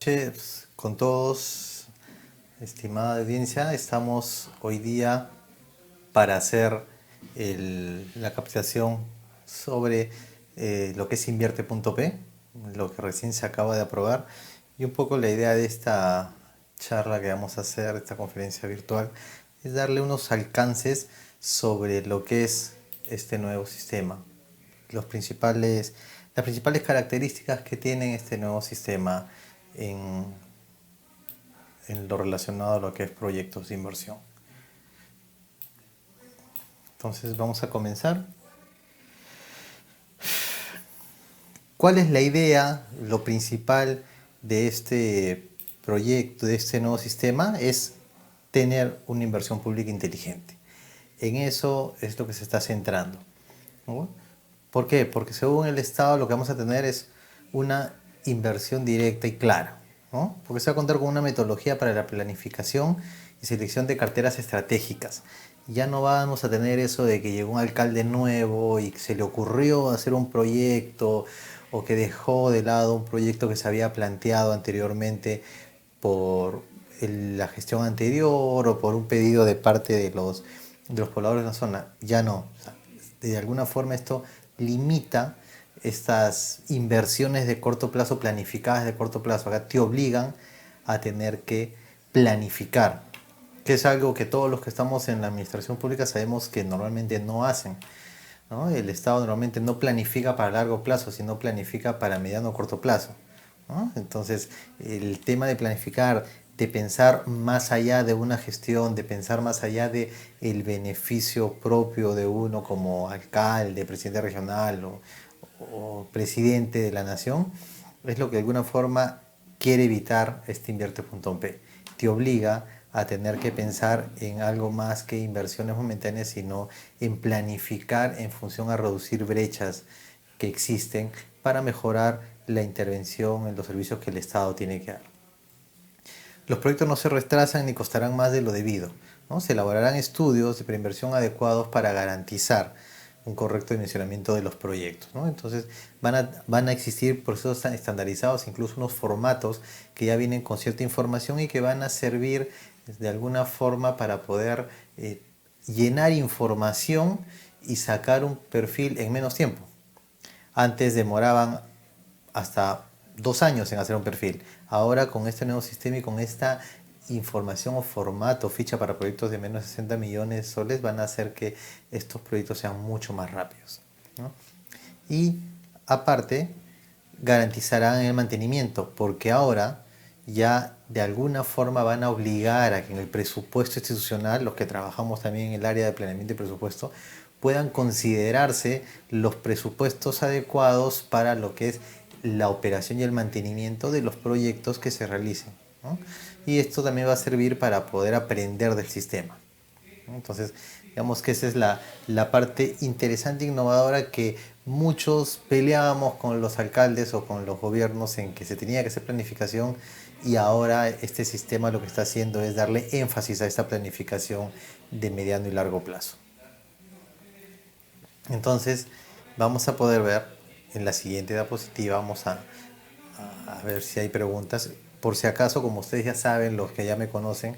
Noches con todos, estimada audiencia. Estamos hoy día para hacer la capacitación sobre lo que es invierte.p, lo que recién se acaba de aprobar, y un poco la idea de esta charla que vamos a hacer, esta conferencia virtual, es darle unos alcances sobre lo que es este nuevo sistema, las principales características que tiene este nuevo sistema en, en lo relacionado a lo que es proyectos de inversión. Entonces vamos a comenzar. ¿Cuál es la idea? Lo principal de este proyecto, de este nuevo sistema, es tener una inversión pública inteligente. En eso es lo que se está centrando, ¿no? ¿Por qué? Porque según el Estado lo que vamos a tener es una inversión directa y clara, ¿no? Porque se va a contar con una metodología para la planificación y selección de carteras estratégicas. Ya no vamos a tener eso de que llegó un alcalde nuevo y se le ocurrió hacer un proyecto o que dejó de lado un proyecto que se había planteado anteriormente por la gestión anterior o por un pedido de parte de los pobladores de la zona. Ya no. O sea, de alguna forma esto limita estas inversiones de corto plazo, planificadas de corto plazo. Acá te obligan a tener que planificar, que es algo que todos los que estamos en la administración pública sabemos que normalmente no hacen, ¿no? El Estado normalmente no planifica para largo plazo, sino planifica para mediano o corto plazo, ¿no? Entonces, el tema de planificar, de pensar más allá de una gestión, de pensar más allá de el beneficio propio de uno como alcalde, presidente regional o presidente de la nación, es lo que de alguna forma quiere evitar este invierte.p. Te obliga a tener que pensar en algo más que inversiones momentáneas, sino en planificar en función a reducir brechas que existen para mejorar la intervención en los servicios que el Estado tiene que dar. Los proyectos no se retrasan ni costarán más de lo debido, ¿no? Se elaborarán estudios de preinversión adecuados para garantizar un correcto dimensionamiento de los proyectos, ¿no? Entonces van a existir procesos estandarizados, incluso unos formatos que ya vienen con cierta información y que van a servir de alguna forma para poder llenar información y sacar un perfil en menos tiempo. Antes demoraban hasta 2 años en hacer un perfil. Ahora con este nuevo sistema y con esta información o formato, ficha para proyectos de menos de 60 millones de soles, van a hacer que estos proyectos sean mucho más rápidos, ¿no? Y aparte, garantizarán el mantenimiento, porque ahora ya de alguna forma van a obligar a que en el presupuesto institucional, los que trabajamos también en el área de planeamiento y presupuesto, puedan considerarse los presupuestos adecuados para lo que es la operación y el mantenimiento de los proyectos que se realicen, ¿no? Y esto también va a servir para poder aprender del sistema. Entonces, digamos que esa es la parte interesante e innovadora que muchos peleábamos con los alcaldes o con los gobiernos en que se tenía que hacer planificación, y ahora este sistema lo que está haciendo es darle énfasis a esta planificación de mediano y largo plazo. Entonces, vamos a poder ver en la siguiente diapositiva, vamos a ver si hay preguntas. Por si acaso, como ustedes ya saben, los que ya me conocen,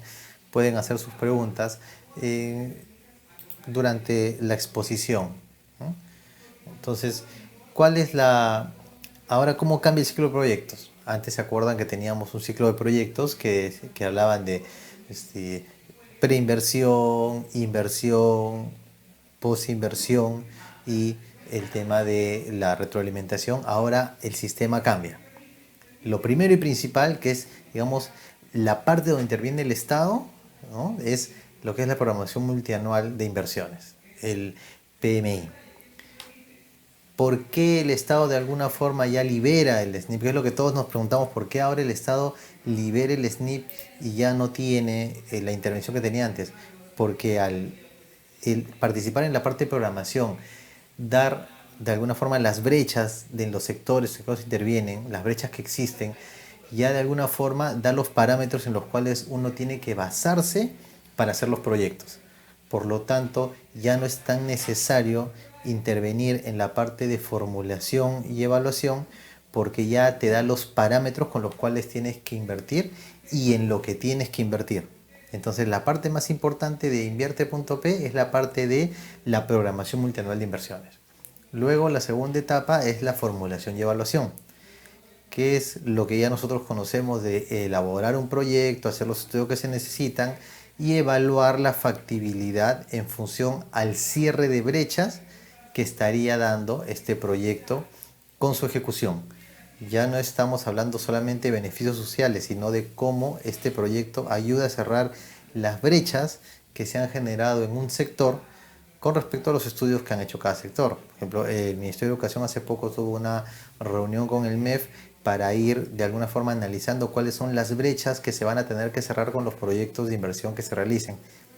pueden hacer sus preguntas durante la exposición, ¿no? Entonces, ¿cuál es ahora cómo cambia el ciclo de proyectos? Antes se acuerdan que teníamos un ciclo de proyectos que hablaban de preinversión, inversión, posinversión y el tema de la retroalimentación. Ahora el sistema cambia. Lo primero y principal, que es, digamos, la parte donde interviene el Estado, ¿no? Es lo que es la programación multianual de inversiones, el PMI. ¿Por qué el Estado de alguna forma ya libera el SNIP? Es lo que todos nos preguntamos, ¿por qué ahora el Estado libera el SNIP y ya no tiene la intervención que tenía antes? Porque al participar en la parte de programación, dar de alguna forma las brechas de los sectores que intervienen, las brechas que existen, ya de alguna forma da los parámetros en los cuales uno tiene que basarse para hacer los proyectos. Por lo tanto, ya no es tan necesario intervenir en la parte de formulación y evaluación, porque ya te da los parámetros con los cuales tienes que invertir y en lo que tienes que invertir. Entonces la parte más importante de invierte.p es la parte de la programación multianual de inversiones. Luego la segunda etapa es la formulación y evaluación, que es lo que ya nosotros conocemos de elaborar un proyecto, hacer los estudios que se necesitan y evaluar la factibilidad en función al cierre de brechas que estaría dando este proyecto con su ejecución. Ya no estamos hablando solamente de beneficios sociales, sino de cómo este proyecto ayuda a cerrar las brechas que se han generado en un sector con respecto a los estudios que han hecho cada sector. Por ejemplo, el Ministerio de Educación hace poco tuvo una reunión con el MEF para ir de alguna forma analizando cuáles son las brechas que se van a tener que cerrar con los proyectos de inversión que se realicen,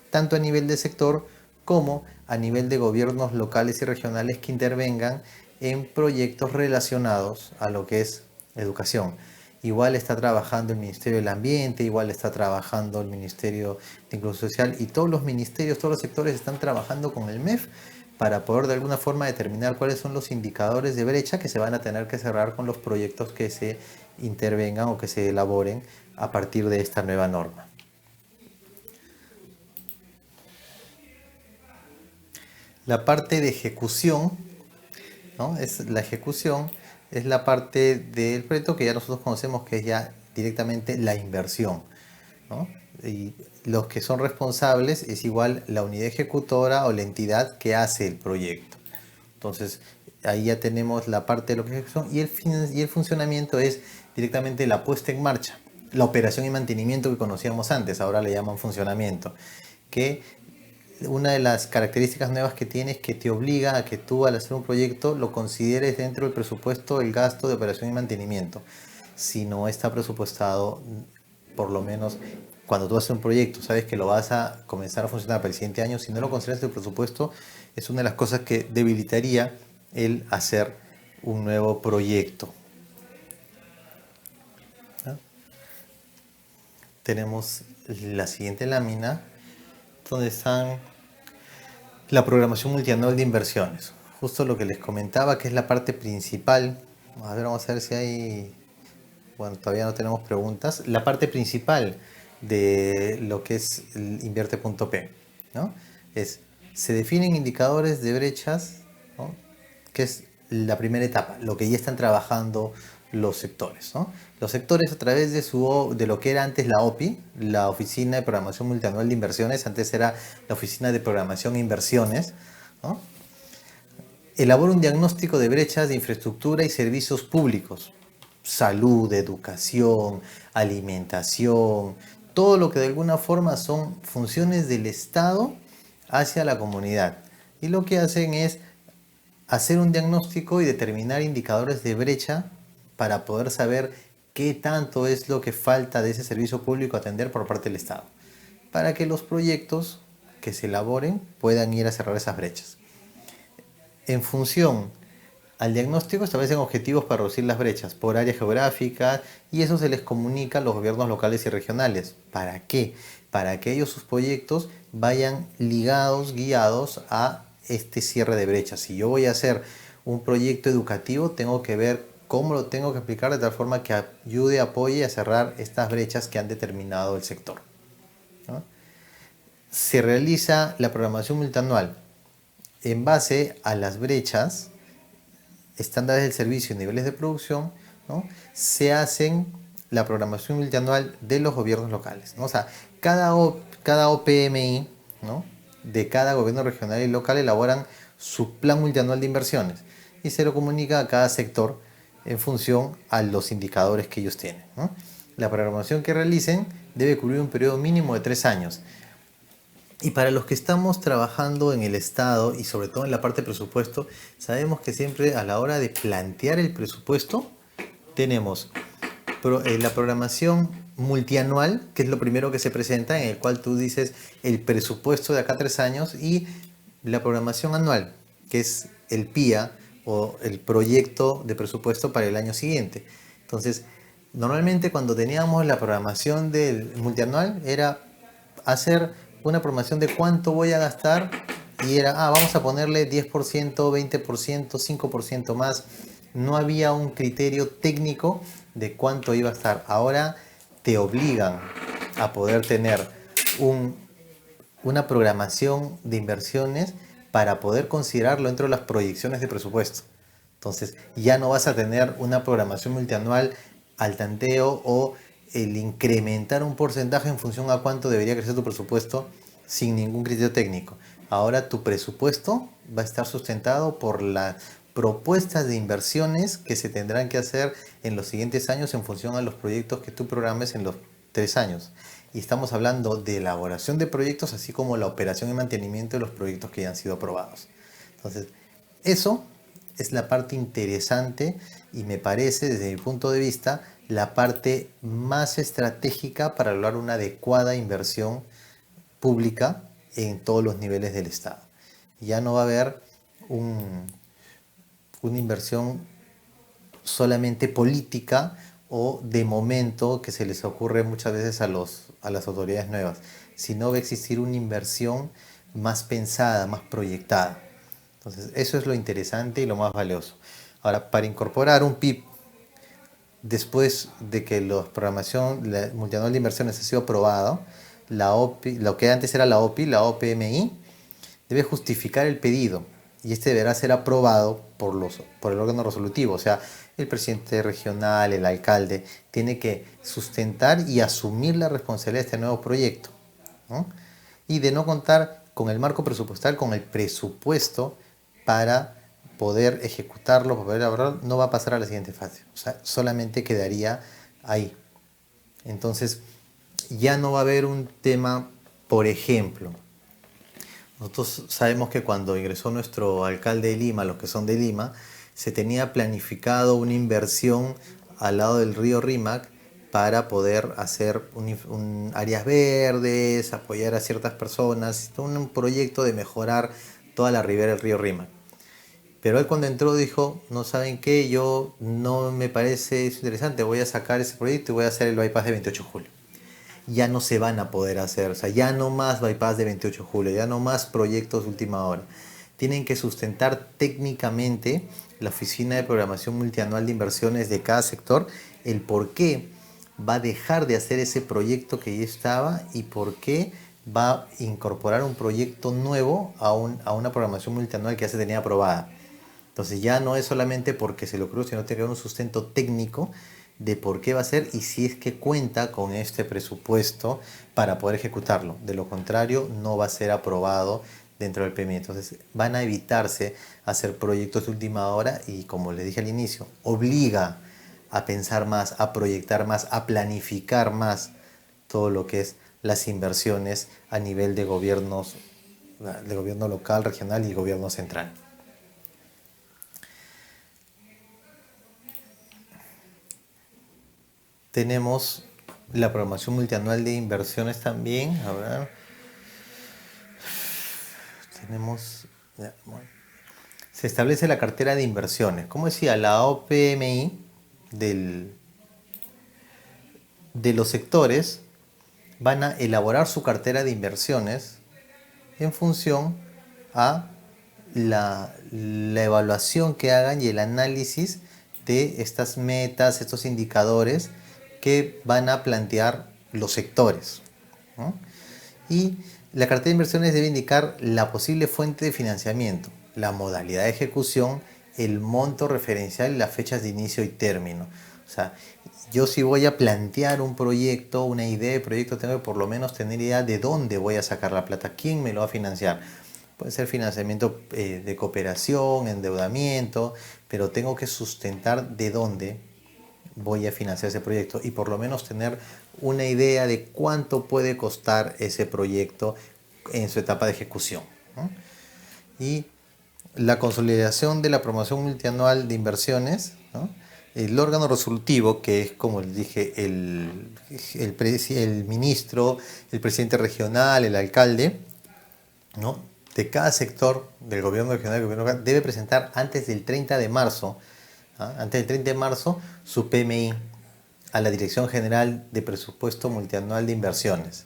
tanto a nivel de sector como a nivel de gobiernos locales y regionales que intervengan en proyectos relacionados a lo que es educación. Igual está trabajando el Ministerio del Ambiente, igual está trabajando el Ministerio de Inclusión Social y todos los ministerios, todos los sectores están trabajando con el MEF para poder de alguna forma determinar cuáles son los indicadores de brecha que se van a tener que cerrar con los proyectos que se intervengan o que se elaboren a partir de esta nueva norma. La parte de ejecución, ¿no? La ejecución es la parte del proyecto que ya nosotros conocemos, que es ya directamente la inversión, ¿no? Y los que son responsables es igual la unidad ejecutora o la entidad que hace el proyecto. Entonces ahí ya tenemos la parte de lo que es ejecución y el funcionamiento es directamente la puesta en marcha, la operación y mantenimiento que conocíamos antes, ahora le llaman funcionamiento, que una de las características nuevas que tiene es que te obliga a que tú al hacer un proyecto lo consideres dentro del presupuesto el gasto de operación y mantenimiento. Si no está presupuestado, por lo menos cuando tú haces un proyecto, sabes que lo vas a comenzar a funcionar para el siguiente año, si no lo consideras en el presupuesto, es una de las cosas que debilitaría el hacer un nuevo proyecto. ¿Ah? Tenemos la siguiente lámina, donde están la programación multianual de inversiones. Justo lo que les comentaba, que es la parte principal. A ver, vamos a ver si hay... Bueno, todavía no tenemos preguntas. La parte principal de lo que es el invierte.p, ¿no? Se definen indicadores de brechas, ¿no? Que es la primera etapa, lo que ya están trabajando los sectores, ¿no? Los sectores a través de lo que era antes la OPI, la Oficina de Programación Multianual de Inversiones, antes era la Oficina de Programación e Inversiones, ¿no? Elabora un diagnóstico de brechas de infraestructura y servicios públicos, salud, educación, alimentación, todo lo que de alguna forma son funciones del Estado hacia la comunidad. Y lo que hacen es hacer un diagnóstico y determinar indicadores de brecha para poder saber qué tanto es lo que falta de ese servicio público a atender por parte del Estado, para que los proyectos que se elaboren puedan ir a cerrar esas brechas. En función al diagnóstico establecen objetivos para reducir las brechas por área geográfica y eso se les comunica a los gobiernos locales y regionales. ¿Para qué? Para que ellos sus proyectos vayan ligados, guiados a este cierre de brechas. Si yo voy a hacer un proyecto educativo, tengo que ver cómo lo tengo que aplicar de tal forma que ayude, apoye a cerrar estas brechas que han determinado el sector, ¿no? Se realiza la programación multianual en base a las brechas, estándares del servicio y niveles de producción, ¿no? Se hacen la programación multianual de los gobiernos locales, ¿no? O sea, cada OPMI, ¿no? De cada gobierno regional y local elaboran su plan multianual de inversiones y se lo comunica a cada sector en función a los indicadores que ellos tienen, ¿no? La programación que realicen debe cubrir un periodo mínimo de 3 años. Y para los que estamos trabajando en el Estado y sobre todo en la parte de presupuesto, sabemos que siempre a la hora de plantear el presupuesto tenemos la programación multianual, que es lo primero que se presenta, en el cual tú dices el presupuesto de acá a 3 años, y la programación anual, que es el PIA o el proyecto de presupuesto para el año siguiente. Entonces, normalmente cuando teníamos la programación del multianual era hacer una programación de cuánto voy a gastar y era, vamos a ponerle 10%, 20%, 5% más no había un criterio técnico de cuánto iba a estar. Ahora te obligan a poder tener una programación de inversiones para poder considerarlo dentro de las proyecciones de presupuesto. Entonces ya no vas a tener una programación multianual al tanteo o el incrementar un porcentaje en función a cuánto debería crecer tu presupuesto sin ningún criterio técnico. Ahora tu presupuesto va a estar sustentado por las propuestas de inversiones que se tendrán que hacer en los siguientes años en función a los proyectos que tú programes en los 3 años. Y estamos hablando de elaboración de proyectos, así como la operación y mantenimiento de los proyectos que ya han sido aprobados. Entonces, eso es la parte interesante y me parece, desde mi punto de vista, la parte más estratégica para lograr una adecuada inversión pública en todos los niveles del Estado. Ya no va a haber una inversión solamente política o de momento que se les ocurre muchas veces a las autoridades nuevas, sino va a existir una inversión más pensada, más proyectada. Entonces, eso es lo interesante y lo más valioso. Ahora, para incorporar un PIB, después de que la multianual de inversiones ha sido aprobado, la OPI, lo que antes era la OPI, la OPMI, debe justificar el pedido y este deberá ser aprobado por el órgano resolutivo, o sea, el presidente regional, el alcalde, tiene que sustentar y asumir la responsabilidad de este nuevo proyecto, ¿no? Y de no contar con el marco presupuestal, con el presupuesto para poder ejecutarlo, para poder elaborarlo, no va a pasar a la siguiente fase, o sea, solamente quedaría ahí. Entonces, ya no va a haber un tema, por ejemplo, nosotros sabemos que cuando ingresó nuestro alcalde de Lima, los que son de Lima, se tenía planificado una inversión al lado del río Rímac para poder hacer áreas verdes, apoyar a ciertas personas, un proyecto de mejorar toda la ribera del río Rímac. Pero él cuando entró dijo, no saben qué, yo no me parece eso interesante, voy a sacar ese proyecto y voy a hacer el bypass de 28 de julio. Ya no se van a poder hacer, o sea, ya no más bypass de 28 de julio, ya no más proyectos de última hora. Tienen que sustentar técnicamente la Oficina de Programación Multianual de Inversiones de cada sector el por qué va a dejar de hacer ese proyecto que ya estaba y por qué va a incorporar un proyecto nuevo a una programación multianual que ya se tenía aprobada. Entonces ya no es solamente porque se lo ocurrió, sino tiene que haber un sustento técnico de por qué va a ser y si es que cuenta con este presupuesto para poder ejecutarlo. De lo contrario, no va a ser aprobado dentro del PMI. Entonces van a evitarse hacer proyectos de última hora y, como les dije al inicio, obliga a pensar más, a proyectar más, a planificar más todo lo que es las inversiones a nivel de gobierno local, regional y gobierno central. Tenemos la programación multianual de inversiones también. A ver. Tenemos. Bueno. Se establece la cartera de inversiones. Como decía, la OPMI de los sectores van a elaborar su cartera de inversiones en función a la evaluación que hagan y el análisis de estas metas, estos indicadores que van a plantear los sectores, ¿no? Y la cartera de inversiones debe indicar la posible fuente de financiamiento, la modalidad de ejecución, el monto referencial y las fechas de inicio y término. O sea, yo si voy a plantear un proyecto, una idea de proyecto, tengo que por lo menos tener idea de dónde voy a sacar la plata, quién me lo va a financiar. Puede ser financiamiento de cooperación, endeudamiento, pero tengo que sustentar de dónde voy a financiar ese proyecto y por lo menos tener una idea de cuánto puede costar ese proyecto en su etapa de ejecución, ¿no? Y la consolidación de la promoción multianual de inversiones, ¿no? El órgano resolutivo, que es, como les dije, el ministro, el presidente regional, el alcalde, ¿no?, de cada sector del gobierno regional y del gobierno local, debe presentar antes del 30 de marzo, antes del 30 de marzo, su PMI a la Dirección General de Presupuesto Multianual de Inversiones.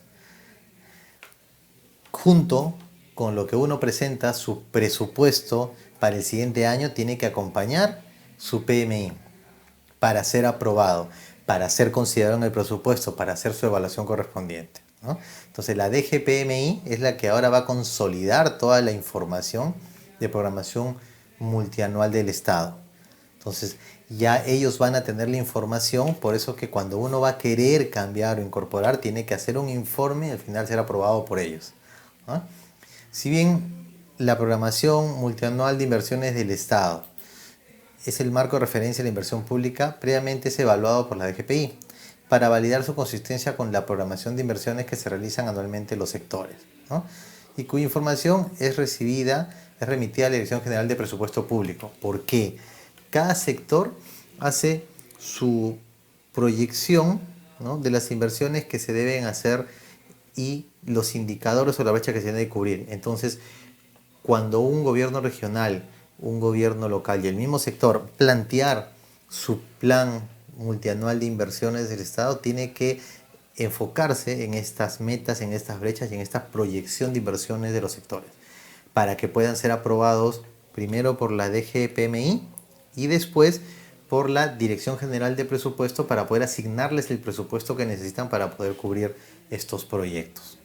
Junto con lo que uno presenta, su presupuesto para el siguiente año tiene que acompañar su PMI para ser aprobado, para ser considerado en el presupuesto, para hacer su evaluación correspondiente, ¿no? Entonces la DGPMI es la que ahora va a consolidar toda la información de programación multianual del Estado. Entonces ya ellos van a tener la información, por eso que cuando uno va a querer cambiar o incorporar, tiene que hacer un informe y al final ser aprobado por ellos, ¿no? Si bien la programación multianual de inversiones del Estado es el marco de referencia de la inversión pública, previamente es evaluado por la DGPI para validar su consistencia con la programación de inversiones que se realizan anualmente en los sectores, ¿no? Y cuya información es remitida a la Dirección General de Presupuesto Público. ¿Por qué? Cada sector hace su proyección, ¿no?, de las inversiones que se deben hacer y los indicadores o la brecha que se debe cubrir. Entonces, cuando un gobierno regional, un gobierno local y el mismo sector plantear su plan multianual de inversiones del Estado, tiene que enfocarse en estas metas, en estas brechas y en esta proyección de inversiones de los sectores, para que puedan ser aprobados primero por la DGPMI y después por la Dirección General de Presupuesto para poder asignarles el presupuesto que necesitan para poder cubrir estos proyectos.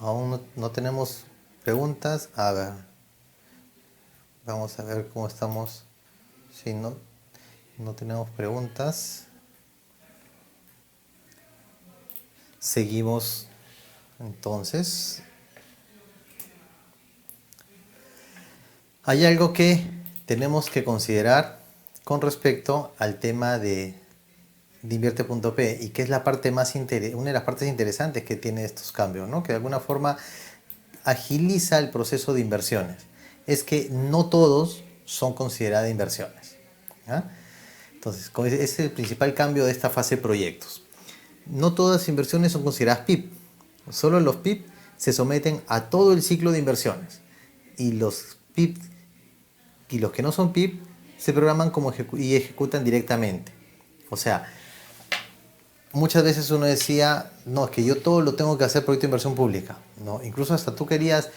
Aún no tenemos preguntas. A ver, vamos a ver cómo estamos. Si no tenemos preguntas, seguimos entonces. Hay algo que tenemos que considerar con respecto al tema de Invierte.p y que es una de las partes interesantes que tiene estos cambios, ¿no? Que de alguna forma agiliza el proceso de inversiones. Es que no todos son consideradas inversiones, ¿ah? Entonces, ese es el principal cambio de esta fase de proyectos. No todas las inversiones son consideradas PIP. Solo los PIP se someten a todo el ciclo de inversiones. Y los PIP y los que no son PIP se programan y ejecutan directamente. O sea, muchas veces uno decía, no, es que yo todo lo tengo que hacer proyecto de inversión pública, ¿no? Incluso hasta tú querías,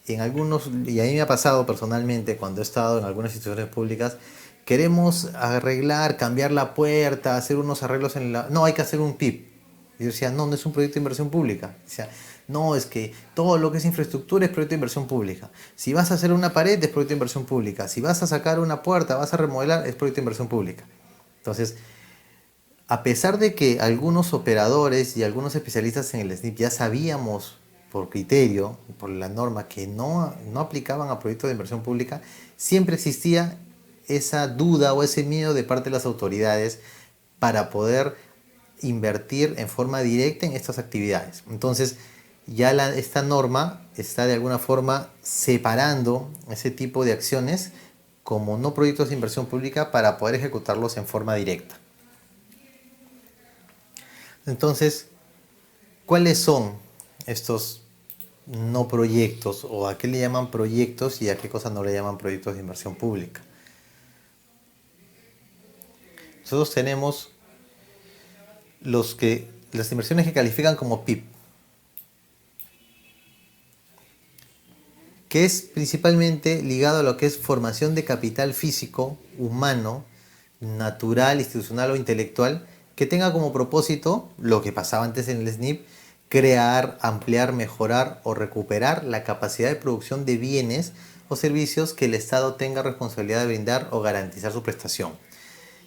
en algunos, y a mí me ha pasado personalmente cuando he estado en algunas instituciones públicas, queremos arreglar, cambiar la puerta, hacer unos arreglos no, hay que hacer un PIP. Y yo decía, no, no es un proyecto de inversión pública. Decía, no, es que todo lo que es infraestructura es proyecto de inversión pública. Si vas a hacer una pared, es proyecto de inversión pública. Si vas a sacar una puerta, vas a remodelar, es proyecto de inversión pública. Entonces, a pesar de que algunos operadores y algunos especialistas en el SNIP ya sabíamos por criterio, por la norma, que no aplicaban a proyectos de inversión pública, siempre existía esa duda o ese miedo de parte de las autoridades para poder invertir en forma directa en estas actividades. Entonces, ya esta norma está de alguna forma separando ese tipo de acciones como no proyectos de inversión pública para poder ejecutarlos en forma directa. Entonces, ¿cuáles son estos no proyectos o a qué le llaman proyectos y a qué cosas no le llaman proyectos de inversión pública? Nosotros tenemos las inversiones que califican como PIP, que es principalmente ligado a lo que es formación de capital físico, humano, natural, institucional o intelectual, que tenga como propósito, lo que pasaba antes en el SNIP, crear, ampliar, mejorar o recuperar la capacidad de producción de bienes o servicios que el Estado tenga responsabilidad de brindar o garantizar su prestación.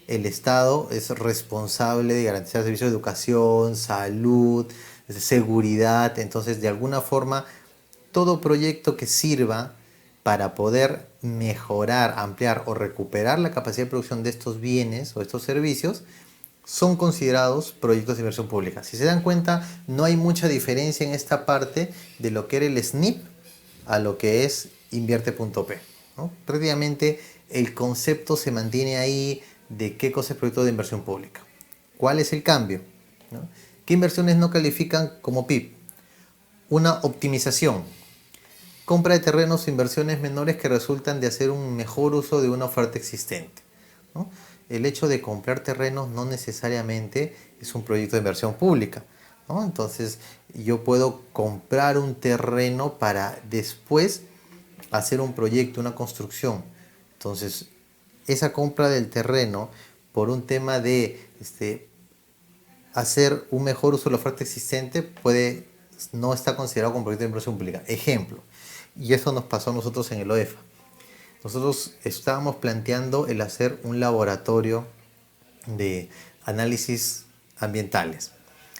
El Estado es responsable de garantizar servicios de educación, salud, seguridad. Entonces, de alguna forma, todo proyecto que sirva para poder mejorar, ampliar o recuperar la capacidad de producción de estos bienes o estos servicios son considerados proyectos de inversión pública. Si se dan cuenta, no hay mucha diferencia en esta parte de lo que era el SNIP a lo que es Invierte.p, ¿no? Prácticamente el concepto se mantiene ahí de qué cosa es proyecto de inversión pública. ¿Cuál es el cambio? ¿No? ¿Qué inversiones no califican como PIP? Una optimización. Compra de terrenos o inversiones menores que resultan de hacer un mejor uso de una oferta existente, ¿no? El hecho de comprar terrenos no necesariamente es un proyecto de inversión pública, ¿no? Entonces yo puedo comprar un terreno para después hacer un proyecto, una construcción. Entonces, esa compra del terreno por un tema de hacer un mejor uso de la oferta existente no está considerado como proyecto de inversión pública. Ejemplo, y eso nos pasó a nosotros en el OEFA. Nosotros estábamos planteando el hacer un laboratorio de análisis ambientales.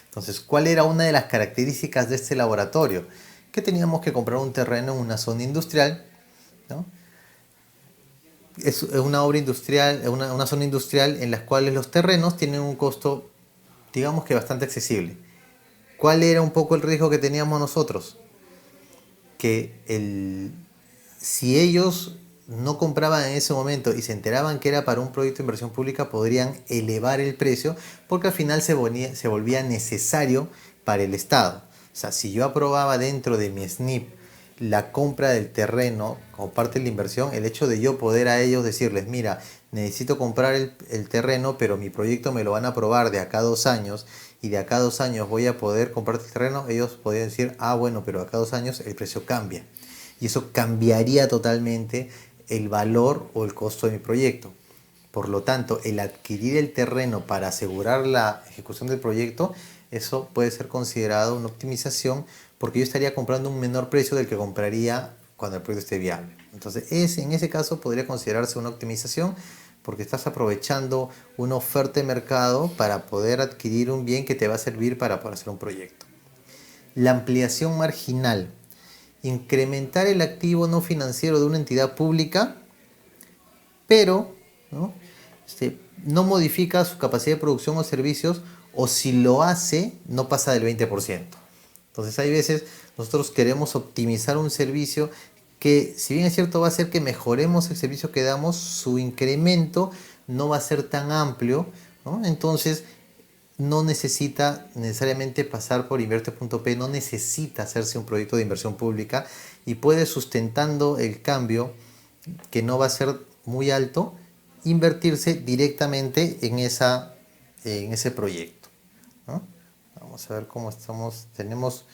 Entonces, ¿cuál era una de las características de este laboratorio? Que teníamos que comprar un terreno en una zona industrial, ¿no? Es una obra industrial, una zona industrial en la cual los terrenos tienen un costo, digamos que bastante accesible. ¿Cuál era un poco el riesgo que teníamos nosotros? Que si ellos no compraban en ese momento y se enteraban que era para un proyecto de inversión pública, podrían elevar el precio porque al final se volvía necesario para el Estado. O sea, si yo aprobaba dentro de mi SNIP la compra del terreno como parte de la inversión, el hecho de yo poder a ellos decirles, mira, necesito comprar el terreno, pero mi proyecto me lo van a aprobar de acá a 2 años y de acá a 2 años voy a poder comprar el terreno, ellos podrían decir, ah, bueno, pero acá a 2 años el precio cambia. Y eso cambiaría totalmente el valor o el costo de mi proyecto. Por lo tanto, el adquirir el terreno para asegurar la ejecución del proyecto, eso puede ser considerado una optimización porque yo estaría comprando un menor precio del que compraría cuando el proyecto esté viable. Entonces, en ese caso podría considerarse una optimización porque estás aprovechando una oferta de mercado para poder adquirir un bien que te va a servir para poder hacer un proyecto. La ampliación marginal. Incrementar el activo no financiero de una entidad pública, pero ¿no? No modifica su capacidad de producción o servicios, o si lo hace, no pasa del 20%. Entonces hay veces nosotros queremos optimizar un servicio que, si bien es cierto, va a hacer que mejoremos el servicio que damos, su incremento no va a ser tan amplio, ¿no? Entonces no necesita necesariamente pasar por Invierte.p, no necesita hacerse un proyecto de inversión pública y puede, sustentando el cambio, que no va a ser muy alto, invertirse directamente en ese proyecto, ¿no? Vamos a ver cómo estamos. Tenemos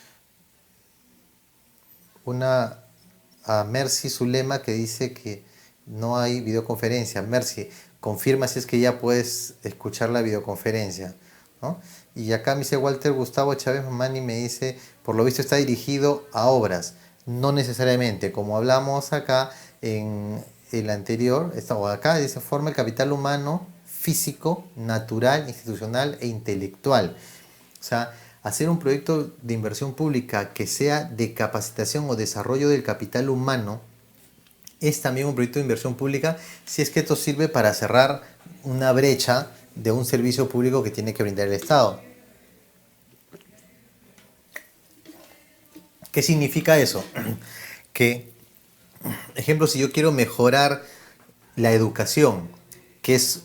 a Mercy Zulema que dice que no hay videoconferencia. Mercy, confirma si es que ya puedes escuchar la videoconferencia, ¿no? Y acá me dice Walter Gustavo Chávez Mamani, me dice, por lo visto está dirigido a obras. No necesariamente, como hablamos acá en el anterior, o acá dice, forma el capital humano, físico, natural, institucional e intelectual. O sea, hacer un proyecto de inversión pública que sea de capacitación o desarrollo del capital humano es también un proyecto de inversión pública si es que esto sirve para cerrar una brecha de un servicio público que tiene que brindar el Estado. ¿Qué significa eso? Que, ejemplo, si yo quiero mejorar la educación, que es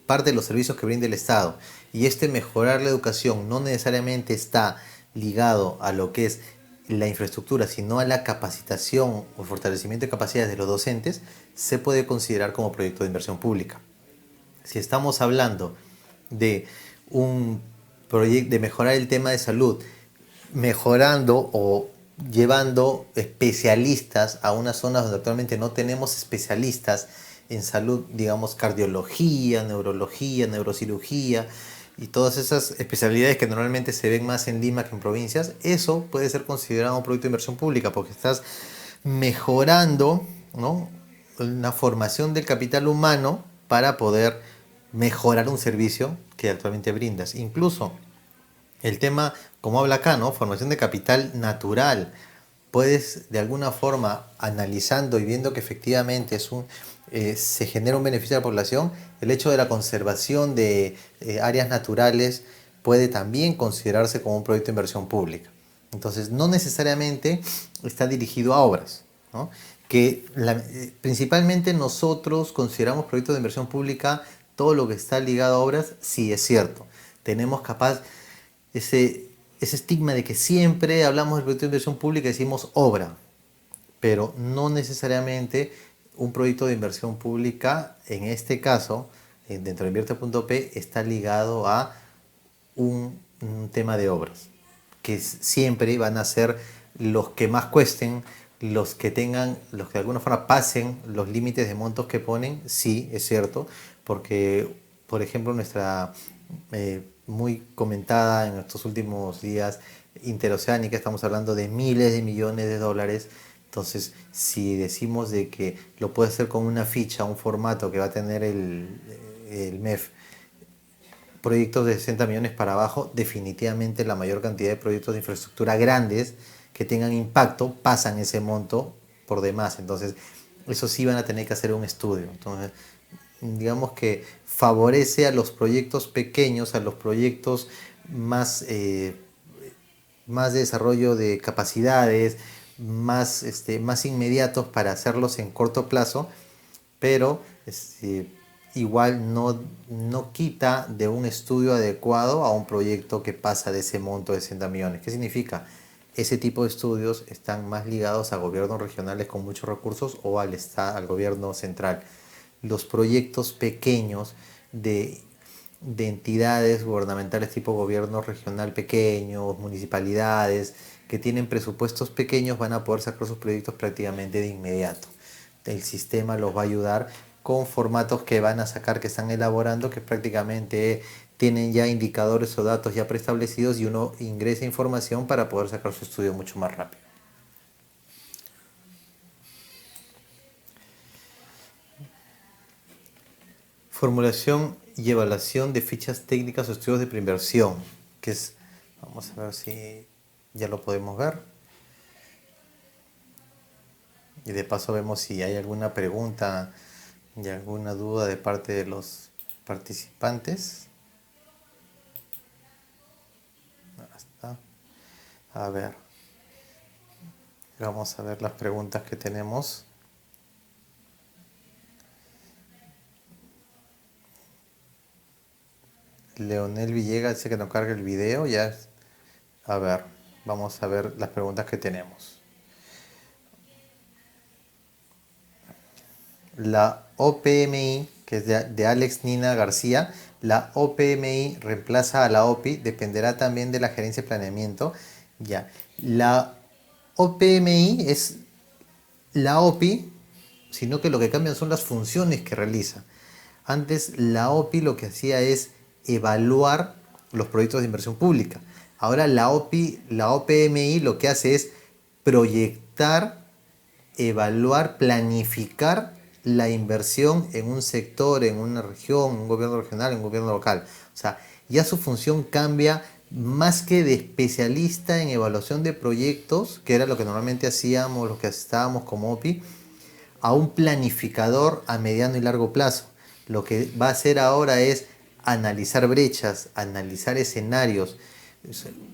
parte de los servicios que brinda el Estado, y mejorar la educación no necesariamente está ligado a lo que es la infraestructura, sino a la capacitación o fortalecimiento de capacidades de los docentes, se puede considerar como proyecto de inversión pública. Si estamos hablando de un proyecto de mejorar el tema de salud, mejorando o llevando especialistas a unas zonas donde actualmente no tenemos especialistas en salud, digamos cardiología, neurología, neurocirugía y todas esas especialidades que normalmente se ven más en Lima que en provincias, eso puede ser considerado un proyecto de inversión pública porque estás mejorando, ¿no?, la formación del capital humano para poder mejorar un servicio que actualmente brindas. Incluso el tema, como habla acá, ¿no?, formación de capital natural. Puedes, de alguna forma, analizando y viendo que efectivamente se genera un beneficio a la población, el hecho de la conservación de áreas naturales puede también considerarse como un proyecto de inversión pública. Entonces, no necesariamente está dirigido a obras, ¿no? Principalmente nosotros consideramos proyectos de inversión pública todo lo que está ligado a obras. Sí, es cierto. Tenemos ese estigma de que siempre hablamos del proyecto de inversión pública y decimos obra, pero no necesariamente un proyecto de inversión pública, en este caso, dentro de Invierte.p, está ligado a un tema de obras, que siempre van a ser los que más cuesten, los que de alguna forma pasen los límites de montos que ponen, sí, es cierto, porque, por ejemplo, nuestra muy comentada en estos últimos días interoceánica, estamos hablando de miles de millones de dólares. Entonces, si decimos de que lo puede hacer con una ficha, un formato que va a tener el MEF, proyectos de 60 millones para abajo, definitivamente la mayor cantidad de proyectos de infraestructura grandes que tengan impacto pasan ese monto por demás. Entonces, eso sí van a tener que hacer un estudio. Entonces, digamos que favorece a los proyectos pequeños, a los proyectos más, más de desarrollo de capacidades, más, más inmediatos para hacerlos en corto plazo, pero igual no quita de un estudio adecuado a un proyecto que pasa de ese monto de 60 millones. ¿Qué significa? Ese tipo de estudios están más ligados a gobiernos regionales con muchos recursos o al gobierno central. Los proyectos pequeños de entidades gubernamentales tipo gobierno regional pequeños, municipalidades, que tienen presupuestos pequeños, van a poder sacar sus proyectos prácticamente de inmediato. El sistema los va a ayudar con formatos que van a sacar, que están elaborando, que prácticamente tienen ya indicadores o datos ya preestablecidos y uno ingresa información para poder sacar su estudio mucho más rápido. Formulación y evaluación de fichas técnicas o estudios de preinversión, que es, vamos a ver si ya lo podemos ver. Y de paso vemos si hay alguna pregunta y alguna duda de parte de los participantes. Hasta. A ver. Vamos a ver las preguntas que tenemos. Leonel Villegas dice que no cargue el video. Ya. A ver, vamos a ver las preguntas que tenemos. La OPMI, que es de Alex Nina García, la OPMI reemplaza a la OPI, dependerá también de la gerencia de planeamiento. Ya, la OPMI es la OPI, sino que lo que cambian son las funciones que realiza. Antes la OPI lo que hacía es evaluar los proyectos de inversión pública. Ahora la OPMI lo que hace es proyectar, evaluar, planificar la inversión en un sector, en una región, en un gobierno regional, en un gobierno local. O sea, ya su función cambia más que de especialista en evaluación de proyectos, que era lo que normalmente hacíamos, lo que estábamos como OPI, a un planificador a mediano y largo plazo. Lo que va a hacer ahora es analizar brechas, analizar escenarios,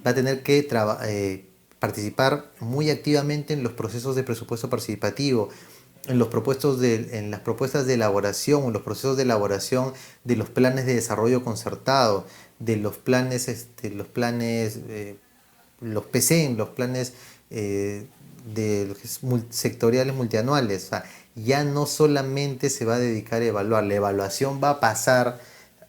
va a tener que participar muy activamente en los procesos de presupuesto participativo, en en las propuestas de elaboración, en los procesos de elaboración de los planes de desarrollo concertado, de los planes, los PCN, los planes sectoriales multianuales. O sea, ya no solamente se va a dedicar a evaluar, la evaluación va a pasar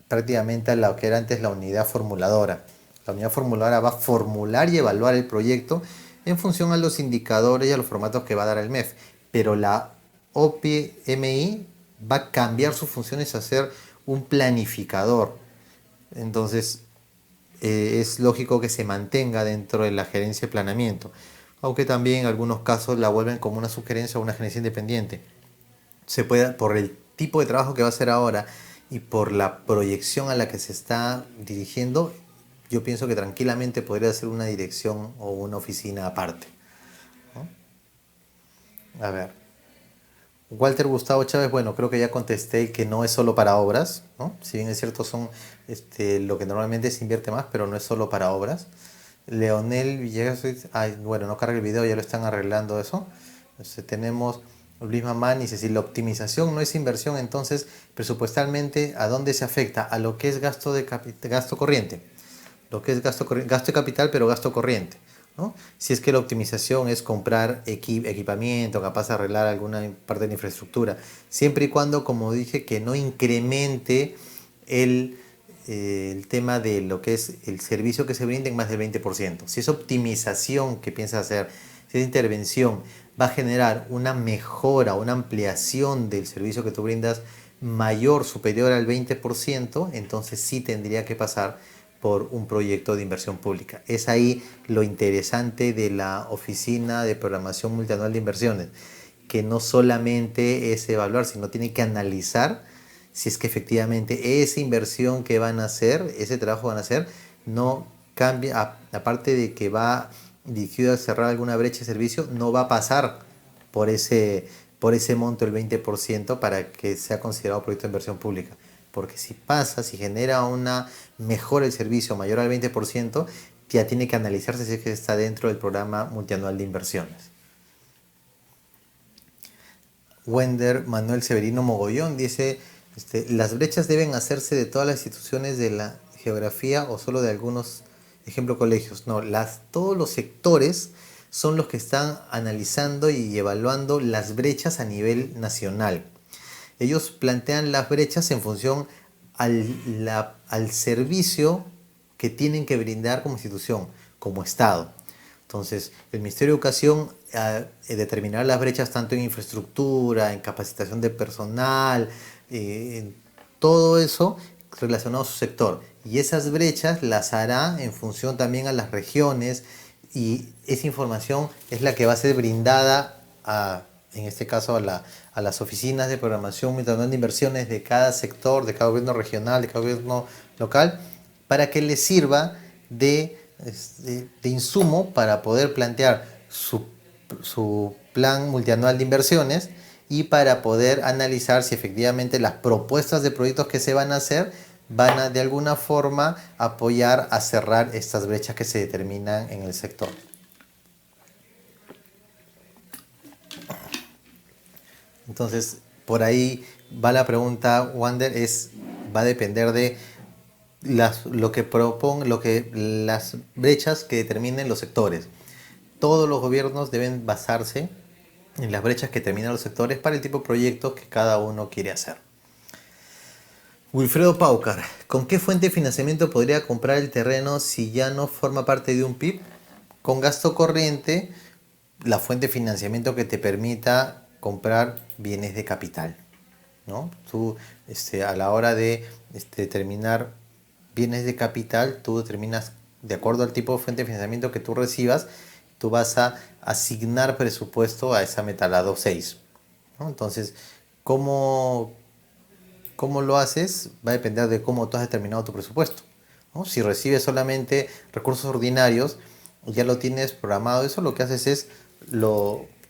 prácticamente a lo que era antes la unidad formuladora. La unidad formuladora va a formular y evaluar el proyecto en función a los indicadores y a los formatos que va a dar el MEF. Pero la OPMI va a cambiar sus funciones a ser un planificador. Entonces, es lógico que se mantenga dentro de la gerencia de planeamiento, aunque también en algunos casos la vuelven como una sugerencia o una gerencia independiente. Se puede, por el tipo de trabajo que va a hacer ahora y por la proyección a la que se está dirigiendo, yo pienso que tranquilamente podría ser una dirección o una oficina aparte, ¿no? A ver. Walter Gustavo Chávez, bueno, creo que ya contesté que no es solo para obras, ¿no? Si bien es cierto, son lo que normalmente se invierte más, pero no es solo para obras. Leonel Villegas, bueno, no carga el video, ya lo están arreglando eso. Tenemos Luis Mamán, dice, si la optimización no es inversión, entonces presupuestalmente, ¿a dónde se afecta? A lo que es gasto corriente. Lo que es gasto de capital, pero gasto corriente, ¿no? Si es que la optimización es comprar equipamiento, capaz de arreglar alguna parte de la infraestructura, siempre y cuando, como dije, que no incremente el tema de lo que es el servicio que se brinda en más del 20%. Si es optimización que piensa hacer, si si esa intervención va a generar una mejora, una ampliación del servicio que tú brindas mayor, superior al 20%, entonces sí tendría que pasar por un proyecto de inversión pública. Es ahí lo interesante de la Oficina de Programación Multianual de Inversiones, que no solamente es evaluar, sino tiene que analizar si es que efectivamente esa inversión que van a hacer, ese trabajo que van a hacer, no cambia, aparte de que va dirigido a cerrar alguna brecha de servicio, no va a pasar por ese monto el 20% para que sea considerado proyecto de inversión pública. Porque si pasa, si genera una mejora del servicio mayor al 20%, ya tiene que analizarse si es que está dentro del programa multianual de inversiones. Wender Manuel Severino Mogollón dice, ¿las brechas deben hacerse de todas las instituciones de la geografía o solo de algunos, ejemplo, colegios? No, todos los sectores son los que están analizando y evaluando las brechas a nivel nacional. Ellos plantean las brechas en función al servicio que tienen que brindar como institución, como Estado. Entonces, el Ministerio de Educación determinará las brechas tanto en infraestructura, en capacitación de personal, en todo eso relacionado a su sector. Y esas brechas las hará en función también a las regiones, y esa información es la que va a ser brindada en este caso a las oficinas de programación multianual de inversiones de cada sector, de cada gobierno regional, de cada gobierno local, para que les sirva de insumo para poder plantear su plan multianual de inversiones y para poder analizar si efectivamente las propuestas de proyectos que se van a hacer van a de alguna forma apoyar a cerrar estas brechas que se determinan en el sector. Entonces, por ahí va la pregunta, Wander, va a depender de lo que las brechas que determinen los sectores. Todos los gobiernos deben basarse en las brechas que determinan los sectores para el tipo de proyectos que cada uno quiere hacer. Wilfredo Paucar, ¿con qué fuente de financiamiento podría comprar el terreno si ya no forma parte de un PIB? Con gasto corriente, la fuente de financiamiento que te permita comprar bienes de capital, ¿no? Tú, a la hora de determinar bienes de capital, tú determinas, de acuerdo al tipo de fuente de financiamiento que tú recibas, tú vas a asignar presupuesto a esa meta, la 2.6, ¿no? Entonces, ¿cómo lo haces? Va a depender de cómo tú has determinado tu presupuesto, ¿no? Si recibes solamente recursos ordinarios, ya lo tienes programado, eso lo que haces es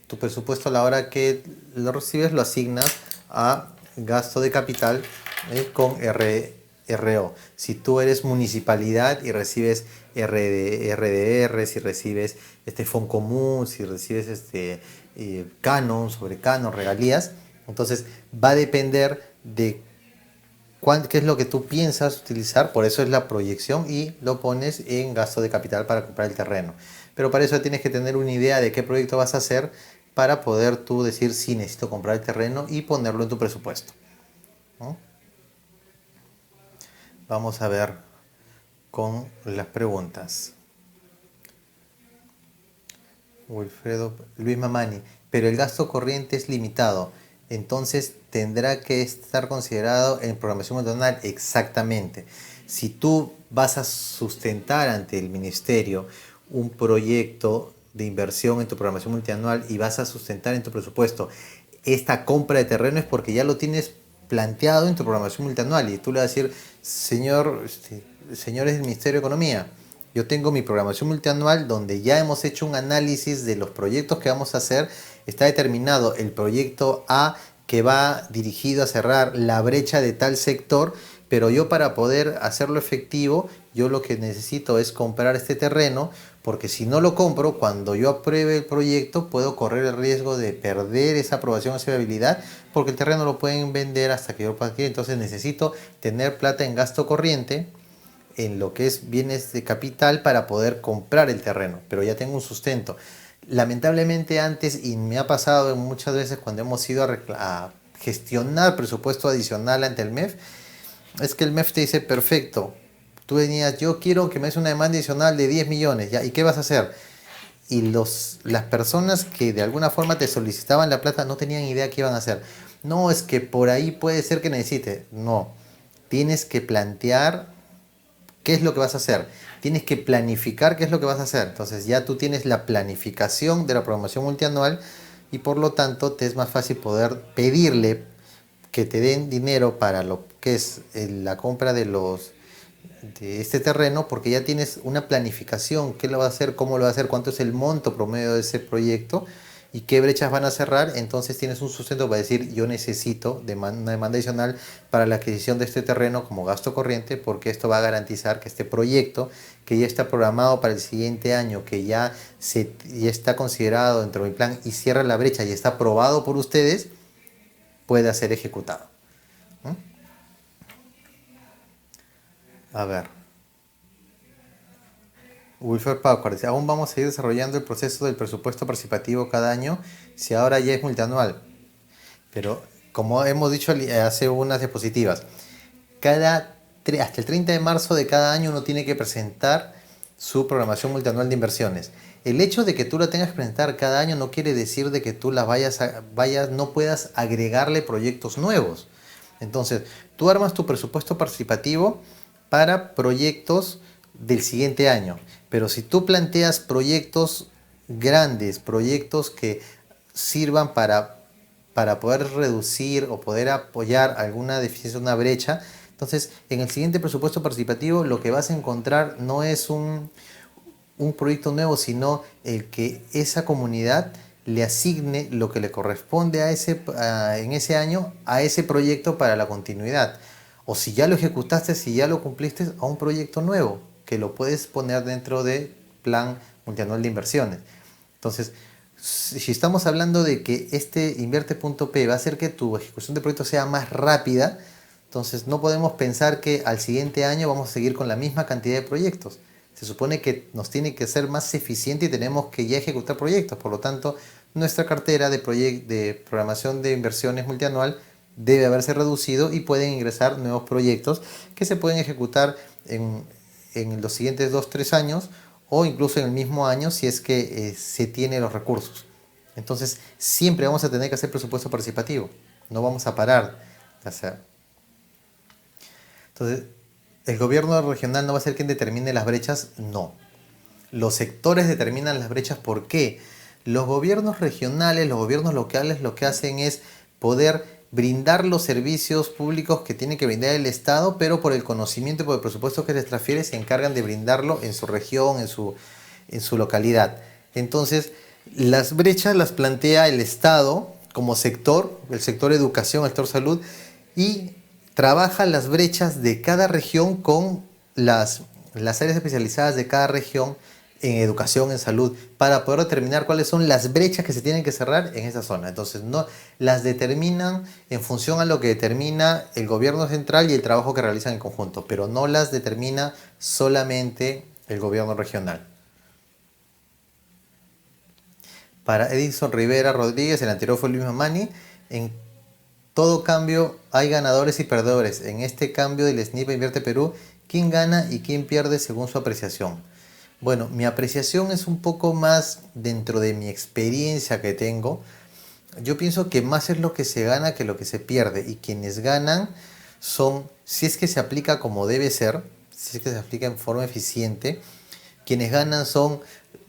tu presupuesto a la hora que lo recibes lo asignas a gasto de capital con RO. Si tú eres municipalidad y recibes RDR, si recibes Foncomún, si recibes canon, sobre canon, regalías, entonces va a depender de qué es lo que tú piensas utilizar, por eso es la proyección, y lo pones en gasto de capital para comprar el terreno. Pero para eso tienes que tener una idea de qué proyecto vas a hacer para poder tú decir si necesito comprar el terreno y ponerlo en tu presupuesto, ¿no? Vamos a ver con las preguntas. Wilfredo, Luis Mamani, pero el gasto corriente es limitado, entonces tendrá que estar considerado en programación multianual. Exactamente. Si tú vas a sustentar ante el ministerio un proyecto de inversión en tu programación multianual y vas a sustentar en tu presupuesto esta compra de terreno, es porque ya lo tienes planteado en tu programación multianual, y tú le vas a decir, señores del Ministerio de Economía, yo tengo mi programación multianual donde ya hemos hecho un análisis de los proyectos que vamos a hacer. Está determinado el proyecto A, que va dirigido a cerrar la brecha de tal sector, pero yo, para poder hacerlo efectivo, yo lo que necesito es comprar este terreno, porque si no lo compro, cuando yo apruebe el proyecto, puedo correr el riesgo de perder esa aprobación, esa viabilidad, porque el terreno lo pueden vender hasta que yo pague. Entonces necesito tener plata en gasto corriente, en lo que es bienes de capital, para poder comprar el terreno, pero ya tengo un sustento. Lamentablemente antes, y me ha pasado muchas veces cuando hemos ido a gestionar presupuesto adicional ante el MEF, es que el MEF te dice, perfecto, tú venías, yo quiero que me des una demanda adicional de 10 millones, ¿ya? ¿Y qué vas a hacer? las personas que de alguna forma te solicitaban la plata no tenían idea qué iban a hacer. No, es que por ahí puede ser que necesite. No, tienes que plantear qué es lo que vas a hacer. Tienes que planificar qué es lo que vas a hacer. Entonces ya tú tienes la planificación de la programación multianual y por lo tanto te es más fácil poder pedirle que te den dinero para lo que es la compra de este terreno, porque ya tienes una planificación, qué lo va a hacer, cómo lo va a hacer, cuánto es el monto promedio de ese proyecto y qué brechas van a cerrar. Entonces tienes un sustento para decir yo necesito una demanda adicional para la adquisición de este terreno como gasto corriente, porque esto va a garantizar que este proyecto que ya está programado para el siguiente año, que ya está considerado dentro de mi plan y cierra la brecha y está aprobado por ustedes, pueda ser ejecutado. ¿Mm? A ver. Wilfer Paucar dice, aún vamos a ir desarrollando el proceso del presupuesto participativo cada año, si ahora ya es multianual. Pero como hemos dicho hace unas diapositivas, hasta el 30 de marzo de cada año uno tiene que presentar su programación multianual de inversiones. El hecho de que tú la tengas que presentar cada año no quiere decir de que tú no puedas agregarle proyectos nuevos. Entonces, tú armas tu presupuesto participativo para proyectos del siguiente año. Pero si tú planteas proyectos grandes, proyectos que sirvan para poder reducir o poder apoyar alguna deficiencia, una brecha, entonces en el siguiente presupuesto participativo lo que vas a encontrar no es un proyecto nuevo, sino el que esa comunidad le asigne lo que le corresponde en ese año a ese proyecto para la continuidad. O si ya lo ejecutaste, si ya lo cumpliste, a un proyecto nuevo que lo puedes poner dentro del plan multianual de inversiones. Entonces, si estamos hablando de que este invierte.p va a hacer que tu ejecución de proyectos sea más rápida, entonces no podemos pensar que al siguiente año vamos a seguir con la misma cantidad de proyectos. Se supone que nos tiene que ser más eficiente y tenemos que ya ejecutar proyectos. Por lo tanto, nuestra cartera de programación de inversiones multianual debe haberse reducido y pueden ingresar nuevos proyectos que se pueden ejecutar en los siguientes 2-3 años o incluso en el mismo año si es que se tiene los recursos. Entonces, siempre vamos a tener que hacer presupuesto participativo. No vamos a parar de hacer. Entonces, ¿el gobierno regional no va a ser quien determine las brechas? No. Los sectores determinan las brechas. ¿Por qué? Los gobiernos regionales, los gobiernos locales lo que hacen es poder brindar los servicios públicos que tiene que brindar el Estado, pero por el conocimiento y por el presupuesto que les transfiere se encargan de brindarlo en su región, en su localidad. Entonces, las brechas las plantea el Estado como sector, el sector educación, el sector salud, y trabaja las brechas de cada región con las áreas especializadas de cada región en educación, en salud, para poder determinar cuáles son las brechas que se tienen que cerrar en esa zona. Entonces, no las determinan en función a lo que determina el gobierno central y el trabajo que realizan en conjunto, pero no las determina solamente el gobierno regional. Para Edison Rivera Rodríguez, el anterior fue Luis Mamani, en todo cambio hay ganadores y perdedores. En este cambio del SNIP Invierte Perú, ¿quién gana y quién pierde según su apreciación? Bueno, mi apreciación es un poco más dentro de mi experiencia que tengo. Yo pienso que más es lo que se gana que lo que se pierde. Y quienes ganan son, si es que se aplica como debe ser, si es que se aplica en forma eficiente, quienes ganan son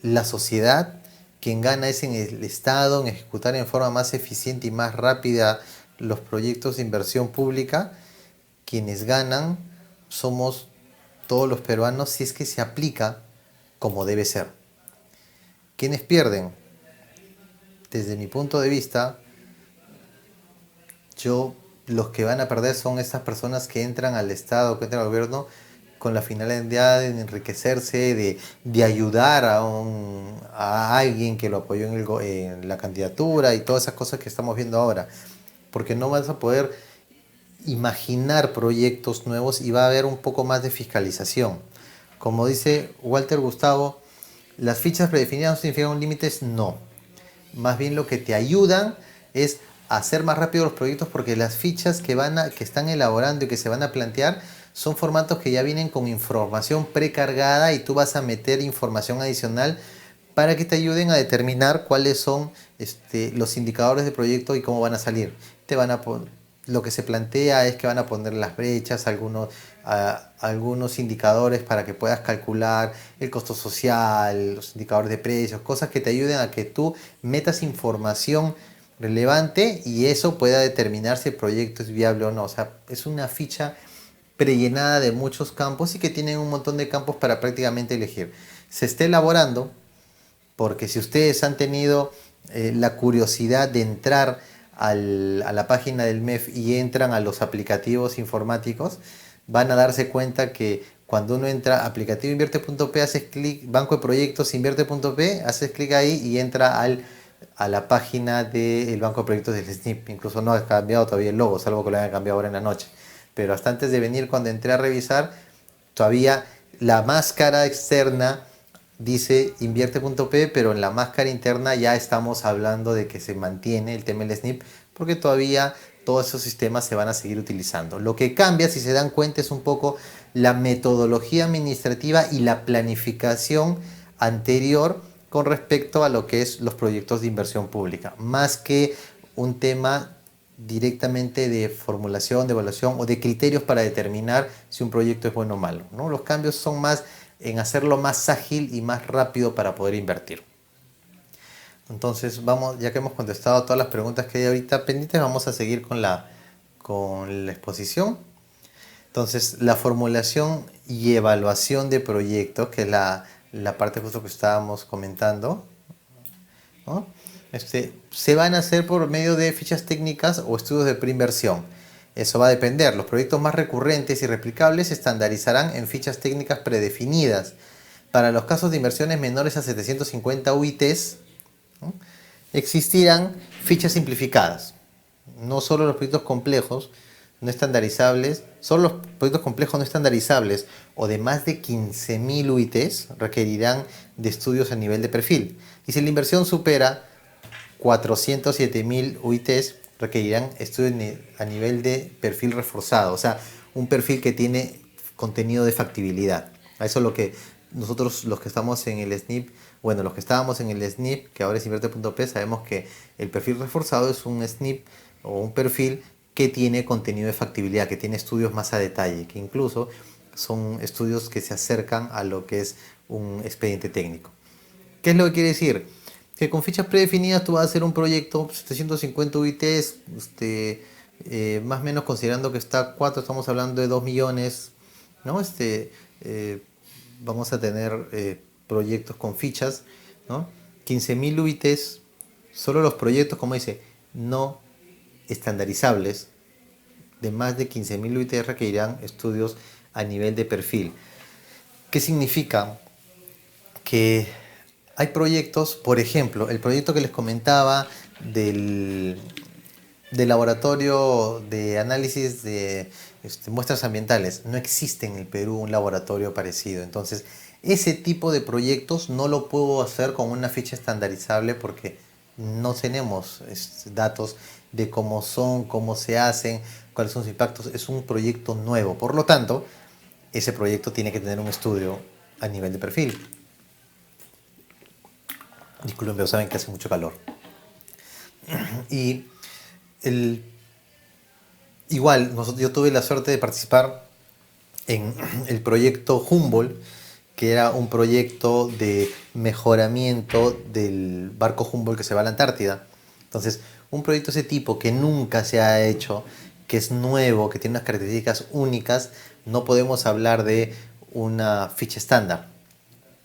la sociedad, quien gana es en el Estado, en ejecutar en forma más eficiente y más rápida los proyectos de inversión pública. Quienes ganan somos todos los peruanos si es que se aplica como debe ser. ¿Quiénes pierden? Desde mi punto de vista, los que van a perder son esas personas que entran al Estado, que entran al gobierno con la finalidad de enriquecerse, de ayudar a alguien que lo apoyó en la candidatura y todas esas cosas que estamos viendo ahora. Porque no vas a poder imaginar proyectos nuevos y va a haber un poco más de fiscalización. Como dice Walter Gustavo, ¿las fichas predefinidas no significan límites? No. Más bien lo que te ayudan es a hacer más rápido los proyectos porque las fichas que están elaborando y que se van a plantear son formatos que ya vienen con información precargada y tú vas a meter información adicional para que te ayuden a determinar cuáles son los indicadores de proyecto y cómo van a salir. Te van a lo que se plantea es que van a poner las brechas, algunos indicadores para que puedas calcular el costo social, los indicadores de precios, cosas que te ayuden a que tú metas información relevante y eso pueda determinar si el proyecto es viable o no. O sea, es una ficha prellenada de muchos campos y que tienen un montón de campos para prácticamente elegir. Se está elaborando porque si ustedes han tenido la curiosidad de entrar a la página del MEF y entran a los aplicativos informáticos, van a darse cuenta que cuando uno entra a aplicativo invierte.p, haces clic, banco de proyectos invierte.p, haces clic ahí y entra a la página del banco de proyectos del SNP. Incluso no ha cambiado todavía el logo, salvo que lo hayan cambiado ahora en la noche. Pero hasta antes de venir, cuando entré a revisar, todavía la máscara externa dice invierte.p, pero en la máscara interna ya estamos hablando de que se mantiene el tema del SNP, porque todavía todos esos sistemas se van a seguir utilizando. Lo que cambia, si se dan cuenta, es un poco la metodología administrativa y la planificación anterior con respecto a lo que es los proyectos de inversión pública, más que un tema directamente de formulación, de evaluación o de criterios para determinar si un proyecto es bueno o malo, ¿no? Los cambios son más en hacerlo más ágil y más rápido para poder invertir. Entonces, vamos, ya que hemos contestado todas las preguntas que hay ahorita pendientes, vamos a seguir con la exposición. Entonces, la formulación y evaluación de proyectos, que es la parte justo que estábamos comentando, ¿no? Se van a hacer por medio de fichas técnicas o estudios de preinversión. Eso va a depender. Los proyectos más recurrentes y replicables se estandarizarán en fichas técnicas predefinidas. Para los casos de inversiones menores a 750 UITs, ¿no?, existirán fichas simplificadas. No solo los proyectos complejos no estandarizables, solo los proyectos complejos no estandarizables o de más de 15.000 UITs requerirán de estudios a nivel de perfil. Y si la inversión supera 407.000 UITs, requerirán estudios a nivel de perfil reforzado, o sea, un perfil que tiene contenido de factibilidad. A eso es lo que nosotros, los que estamos en el SNP, bueno, los que estábamos en el SNP, que ahora es invierte.p, sabemos que el perfil reforzado es un SNP o un perfil que tiene contenido de factibilidad, que tiene estudios más a detalle, que incluso son estudios que se acercan a lo que es un expediente técnico. ¿Qué es lo que quiere decir? Que con fichas predefinidas tú vas a hacer un proyecto 750 UITs, más o menos considerando que está 4, estamos hablando de 2 millones, ¿no? Vamos a tener proyectos con fichas, ¿no? 15.000 UITs, solo los proyectos, como dice, no estandarizables, de más de 15.000 UITs requerirán estudios a nivel de perfil. ¿Qué significa? Que hay proyectos, por ejemplo, el proyecto que les comentaba del laboratorio de análisis de muestras ambientales. No existe en el Perú un laboratorio parecido. Entonces, ese tipo de proyectos no lo puedo hacer con una ficha estandarizable porque no tenemos datos de cómo son, cómo se hacen, cuáles son sus impactos. Es un proyecto nuevo. Por lo tanto, ese proyecto tiene que tener un estudio a nivel de perfil. Disculpen, pero saben que hace mucho calor. Y igual, yo tuve la suerte de participar en el proyecto Humboldt, que era un proyecto de mejoramiento del barco Humboldt que se va a la Antártida. Entonces, un proyecto de ese tipo que nunca se ha hecho, que es nuevo, que tiene unas características únicas, no podemos hablar de una ficha estándar,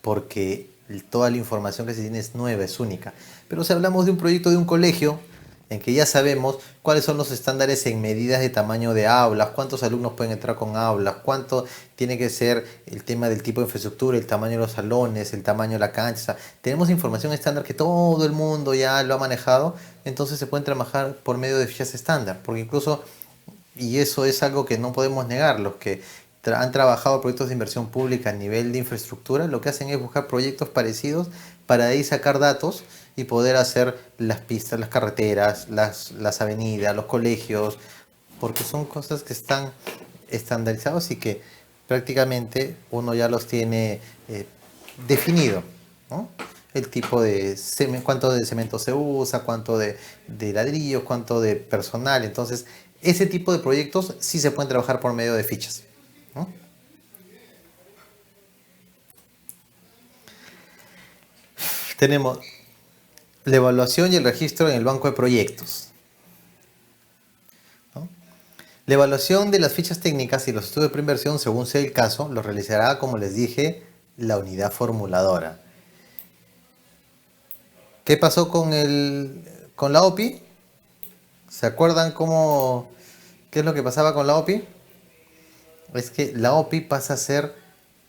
porque toda la información que se tiene es nueva, es única. Pero si hablamos de un proyecto de un colegio, en que ya sabemos cuáles son los estándares en medidas de tamaño de aulas, cuántos alumnos pueden entrar con aulas, cuánto tiene que ser el tema del tipo de infraestructura, el tamaño de los salones, el tamaño de la cancha. O sea, tenemos información estándar que todo el mundo ya lo ha manejado, entonces se pueden trabajar por medio de fichas estándar, porque incluso, y eso es algo que no podemos negar, los que han trabajado proyectos de inversión pública a nivel de infraestructura, lo que hacen es buscar proyectos parecidos para de ahí sacar datos y poder hacer las pistas, las carreteras, las avenidas, los colegios, porque son cosas que están estandarizados y que prácticamente uno ya los tiene definido, ¿no? el tipo de cuánto de cemento se usa, cuánto de ladrillos, cuánto de personal. Entonces, ese tipo de proyectos sí se pueden trabajar por medio de fichas, ¿no? Tenemos la evaluación y el registro en el banco de proyectos, ¿no? La evaluación de las fichas técnicas y los estudios de preinversión, según sea el caso, lo realizará, como les dije, la unidad formuladora. ¿Qué pasó con la OPI? ¿Se acuerdan qué es lo que pasaba con la OPI? Es que la OPI pasa a ser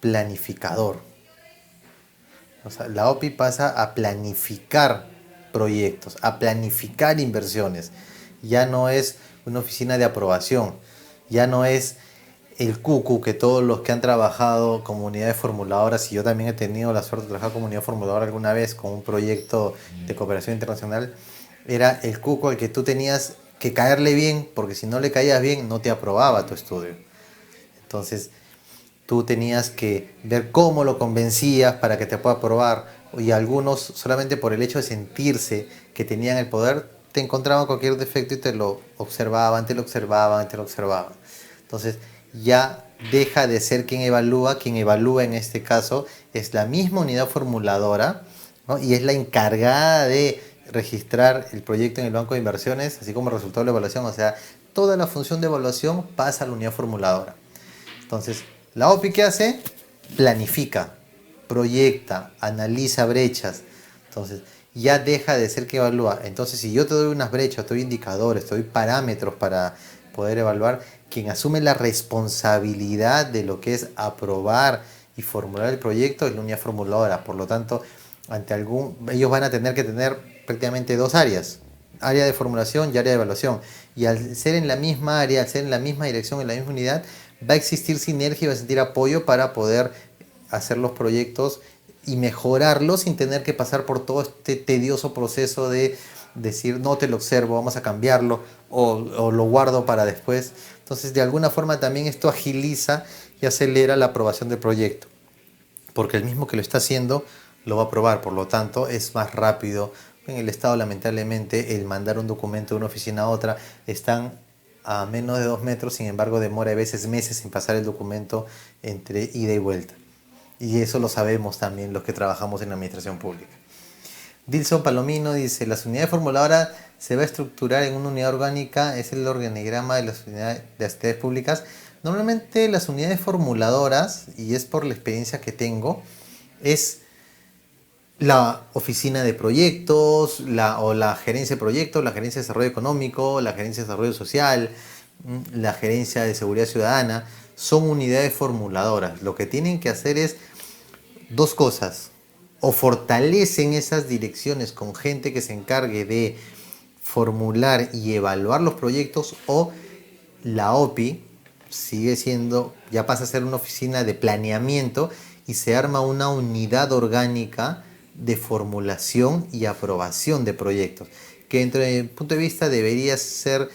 planificador. O sea, la OPI pasa a planificar proyectos, a planificar inversiones. Ya no es una oficina de aprobación, ya no es el cucu que todos los que han trabajado como unidades formuladoras, y yo también he tenido la suerte de trabajar como unidad formuladora alguna vez con un proyecto de cooperación internacional, era el cuco al que tú tenías que caerle bien, porque si no le caías bien no te aprobaba tu estudio. Entonces, tú tenías que ver cómo lo convencías para que te pueda aprobar, y algunos solamente por el hecho de sentirse que tenían el poder te encontraban cualquier defecto y te lo observaban, te lo observaban, te lo observaban. Entonces ya deja de ser quien evalúa en este caso es la misma unidad formuladora, ¿no? Y es la encargada de registrar el proyecto en el banco de inversiones, así como resultado de la evaluación. O sea, toda la función de evaluación pasa a la unidad formuladora. Entonces, la OPI, ¿qué hace? Planifica, proyecta, analiza brechas. Entonces, ya deja de ser que evalúa. Entonces, si yo te doy unas brechas, te doy indicadores, te doy parámetros para poder evaluar, quien asume la responsabilidad de lo que es aprobar y formular el proyecto es la unidad formuladora. Por lo tanto, ellos van a tener que tener prácticamente dos áreas: área de formulación y área de evaluación. Y al ser en la misma área, al ser en la misma dirección, en la misma unidad, va a existir sinergia y va a existir apoyo para poder hacer los proyectos y mejorarlos sin tener que pasar por todo este tedioso proceso de decir no te lo observo, vamos a cambiarlo o lo guardo para después. Entonces, de alguna forma también esto agiliza y acelera la aprobación del proyecto, porque el mismo que lo está haciendo lo va a aprobar. Por lo tanto, es más rápido. En el Estado, lamentablemente, el mandar un documento de una oficina a otra están a menos de 2 metros, sin embargo demora a veces meses en pasar el documento entre ida y vuelta. Y eso lo sabemos también los que trabajamos en la administración pública. Dilson Palomino dice: las unidades formuladoras se va a estructurar en una unidad orgánica, es el organigrama de las unidades de actividades públicas. Normalmente las unidades formuladoras, y es por la experiencia que tengo, es la oficina de proyectos, o la gerencia de proyectos, la gerencia de desarrollo económico, la gerencia de desarrollo social, la gerencia de seguridad ciudadana. Son unidades formuladoras. Lo que tienen que hacer es dos cosas: o fortalecen esas direcciones con gente que se encargue de formular y evaluar los proyectos, o la OPI sigue siendo, ya pasa a ser una oficina de planeamiento y se arma una unidad orgánica de formulación y aprobación de proyectos, que dentro de mi punto de vista debería ser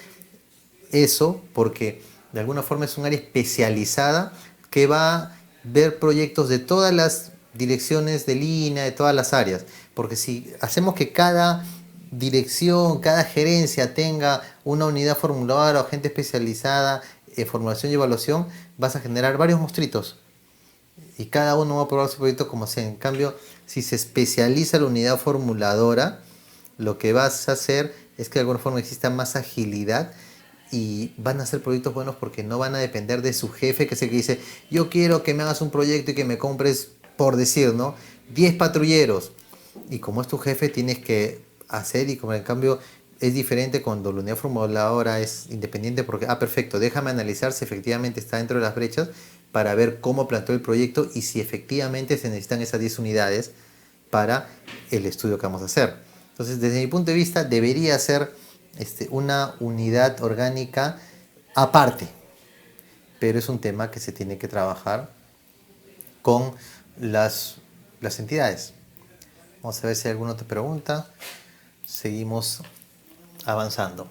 eso, porque de alguna forma es un área especializada que va a ver proyectos de todas las direcciones de línea, de todas las áreas. Porque si hacemos que cada dirección, cada gerencia tenga una unidad formuladora o gente especializada en formulación y evaluación, vas a generar varios monstruitos y cada uno va a probar su proyecto como sea. En cambio, si se especializa la unidad formuladora, lo que vas a hacer es que de alguna forma exista más agilidad y van a ser proyectos buenos, porque no van a depender de su jefe, que es el que dice: yo quiero que me hagas un proyecto y que me compres, por decir, ¿no?, 10 patrulleros. Y como es tu jefe, tienes que hacer. Y como en cambio es diferente cuando la unidad formuladora es independiente, porque, perfecto, déjame analizar si efectivamente está dentro de las brechas para ver cómo planteó el proyecto y si efectivamente se necesitan esas 10 unidades para el estudio que vamos a hacer. Entonces, desde mi punto de vista, debería ser una unidad orgánica aparte, pero es un tema que se tiene que trabajar con las entidades. Vamos a ver si hay alguna otra pregunta. Seguimos avanzando.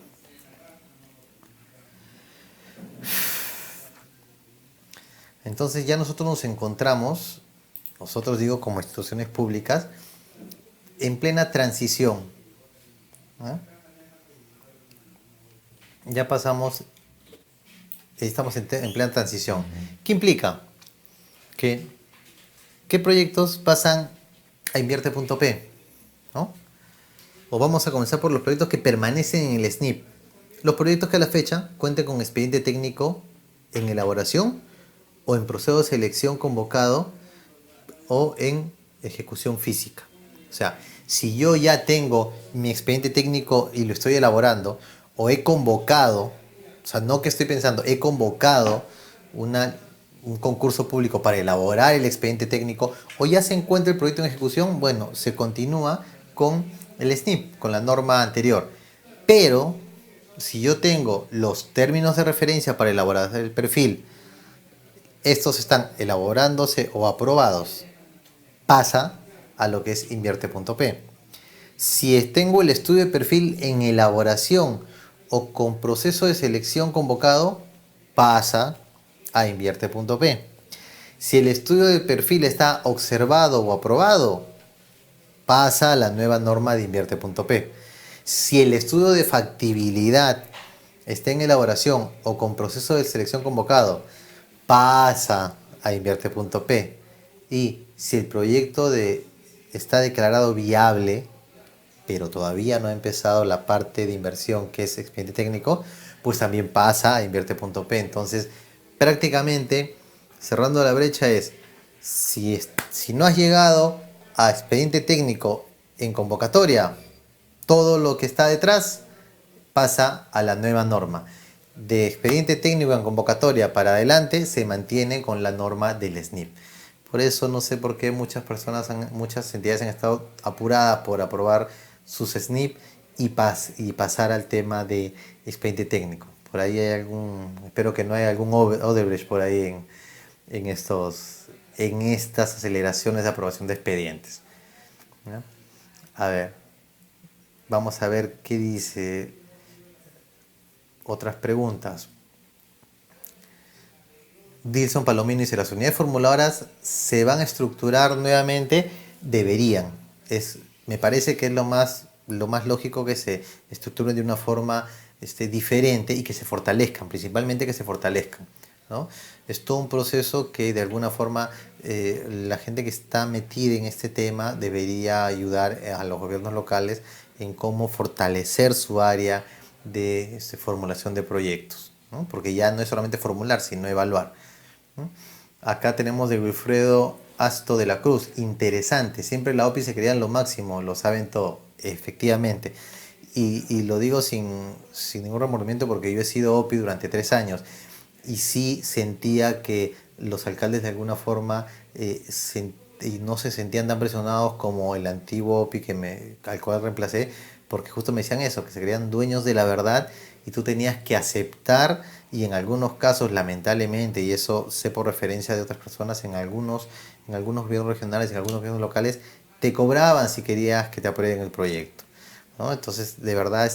Entonces ya nosotros nos encontramos, nosotros digo como instituciones públicas, en plena transición. ¿Ah? Ya pasamos, estamos en plena transición. ¿Qué implica? Que, ¿qué proyectos pasan a Invierte.p? ¿No? O vamos a comenzar por los proyectos que permanecen en el SNIP. Los proyectos que a la fecha cuenten con expediente técnico en elaboración o en proceso de selección convocado o en ejecución física. O sea, si yo ya tengo mi expediente técnico y lo estoy elaborando, o he convocado, o sea, no que estoy pensando, he convocado un concurso público para elaborar el expediente técnico, o ya se encuentra el proyecto en ejecución, bueno, se continúa con el SNIP, con la norma anterior. Pero, si yo tengo los términos de referencia para elaborar el perfil, estos están elaborándose o aprobados, pasa a lo que es Invierte.p. Si tengo el estudio de perfil en elaboración o con proceso de selección convocado, pasa a Invierte.p. Si el estudio de perfil está observado o aprobado, pasa a la nueva norma de Invierte.p. Si el estudio de factibilidad está en elaboración o con proceso de selección convocado, pasa a Invierte.p. Y si el proyecto está declarado viable, pero todavía no ha empezado la parte de inversión que es expediente técnico, pues también pasa a Invierte.p. Entonces, prácticamente, cerrando la brecha es, si no has llegado a expediente técnico en convocatoria, todo lo que está detrás pasa a la nueva norma. De expediente técnico en convocatoria para adelante se mantiene con la norma del SNIP. Por eso no sé por qué muchas entidades han estado apuradas por aprobar sus SNIP y pasar al tema de expediente técnico. Por ahí hay espero que no haya algún Odebrecht por ahí en estas aceleraciones de aprobación de expedientes. ¿Ya? A ver, vamos a ver qué dice otras preguntas. Dilson Palomino dice, ¿las unidades formuladoras se van a estructurar nuevamente? Deberían. Me parece que es lo más lógico que se estructuren de una forma diferente y que se fortalezcan, principalmente que se fortalezcan, ¿no? Es todo un proceso que de alguna forma la gente que está metida en este tema debería ayudar a los gobiernos locales en cómo fortalecer su área de formulación de proyectos, ¿no? Porque ya no es solamente formular, sino evaluar, ¿no? Acá tenemos de Wilfredo Asto de la Cruz, interesante, siempre la OPI se creían lo máximo, lo saben todo, efectivamente. Y lo digo sin ningún remordimiento porque yo he sido OPI durante 3 años y sí sentía que los alcaldes de alguna forma no se sentían tan presionados como el antiguo OPI al cual reemplacé, porque justo me decían eso, que se creían dueños de la verdad y tú tenías que aceptar, y en algunos casos lamentablemente, y eso sé por referencia de otras personas, en algunos gobiernos regionales, en algunos gobiernos locales, te cobraban si querías que te aprueben el proyecto, ¿no? Entonces, de verdad,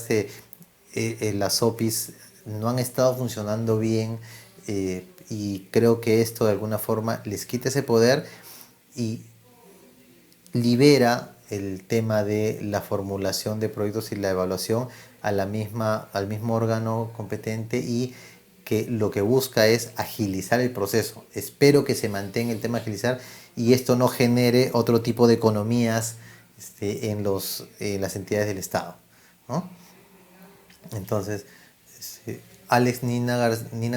las OPIs no han estado funcionando bien, y creo que esto de alguna forma les quita ese poder y libera el tema de la formulación de proyectos y la evaluación al mismo órgano competente, y que lo que busca es agilizar el proceso. Espero que se mantenga el tema de agilizar y esto no genere otro tipo de economías en las entidades del Estado, ¿no? Entonces, Alex Nina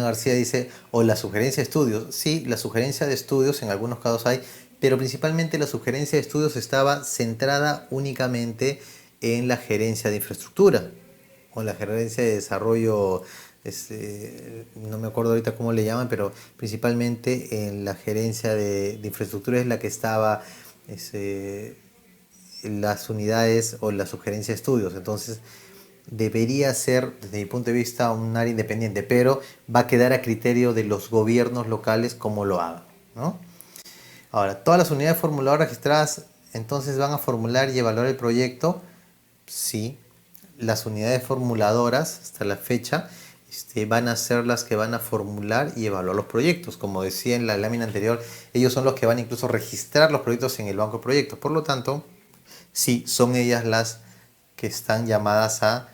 García dice, o la sugerencia de estudios. Sí, la sugerencia de estudios en algunos casos hay, pero principalmente la sugerencia de estudios estaba centrada únicamente en la gerencia de infraestructura o la gerencia de desarrollo, no me acuerdo ahorita cómo le llaman, pero principalmente en la gerencia de infraestructura es la que estaba las unidades o la sugerencia de estudios. Entonces, debería ser, desde mi punto de vista, un área independiente, pero va a quedar a criterio de los gobiernos locales cómo lo hagan, ¿no? Ahora, todas las unidades formuladoras registradas entonces van a formular y evaluar el proyecto. Sí, las unidades formuladoras hasta la fecha van a ser las que van a formular y evaluar los proyectos. Como decía en la lámina anterior, ellos son los que van incluso a registrar los proyectos en el banco de proyectos. Por lo tanto, sí, son ellas las que están llamadas a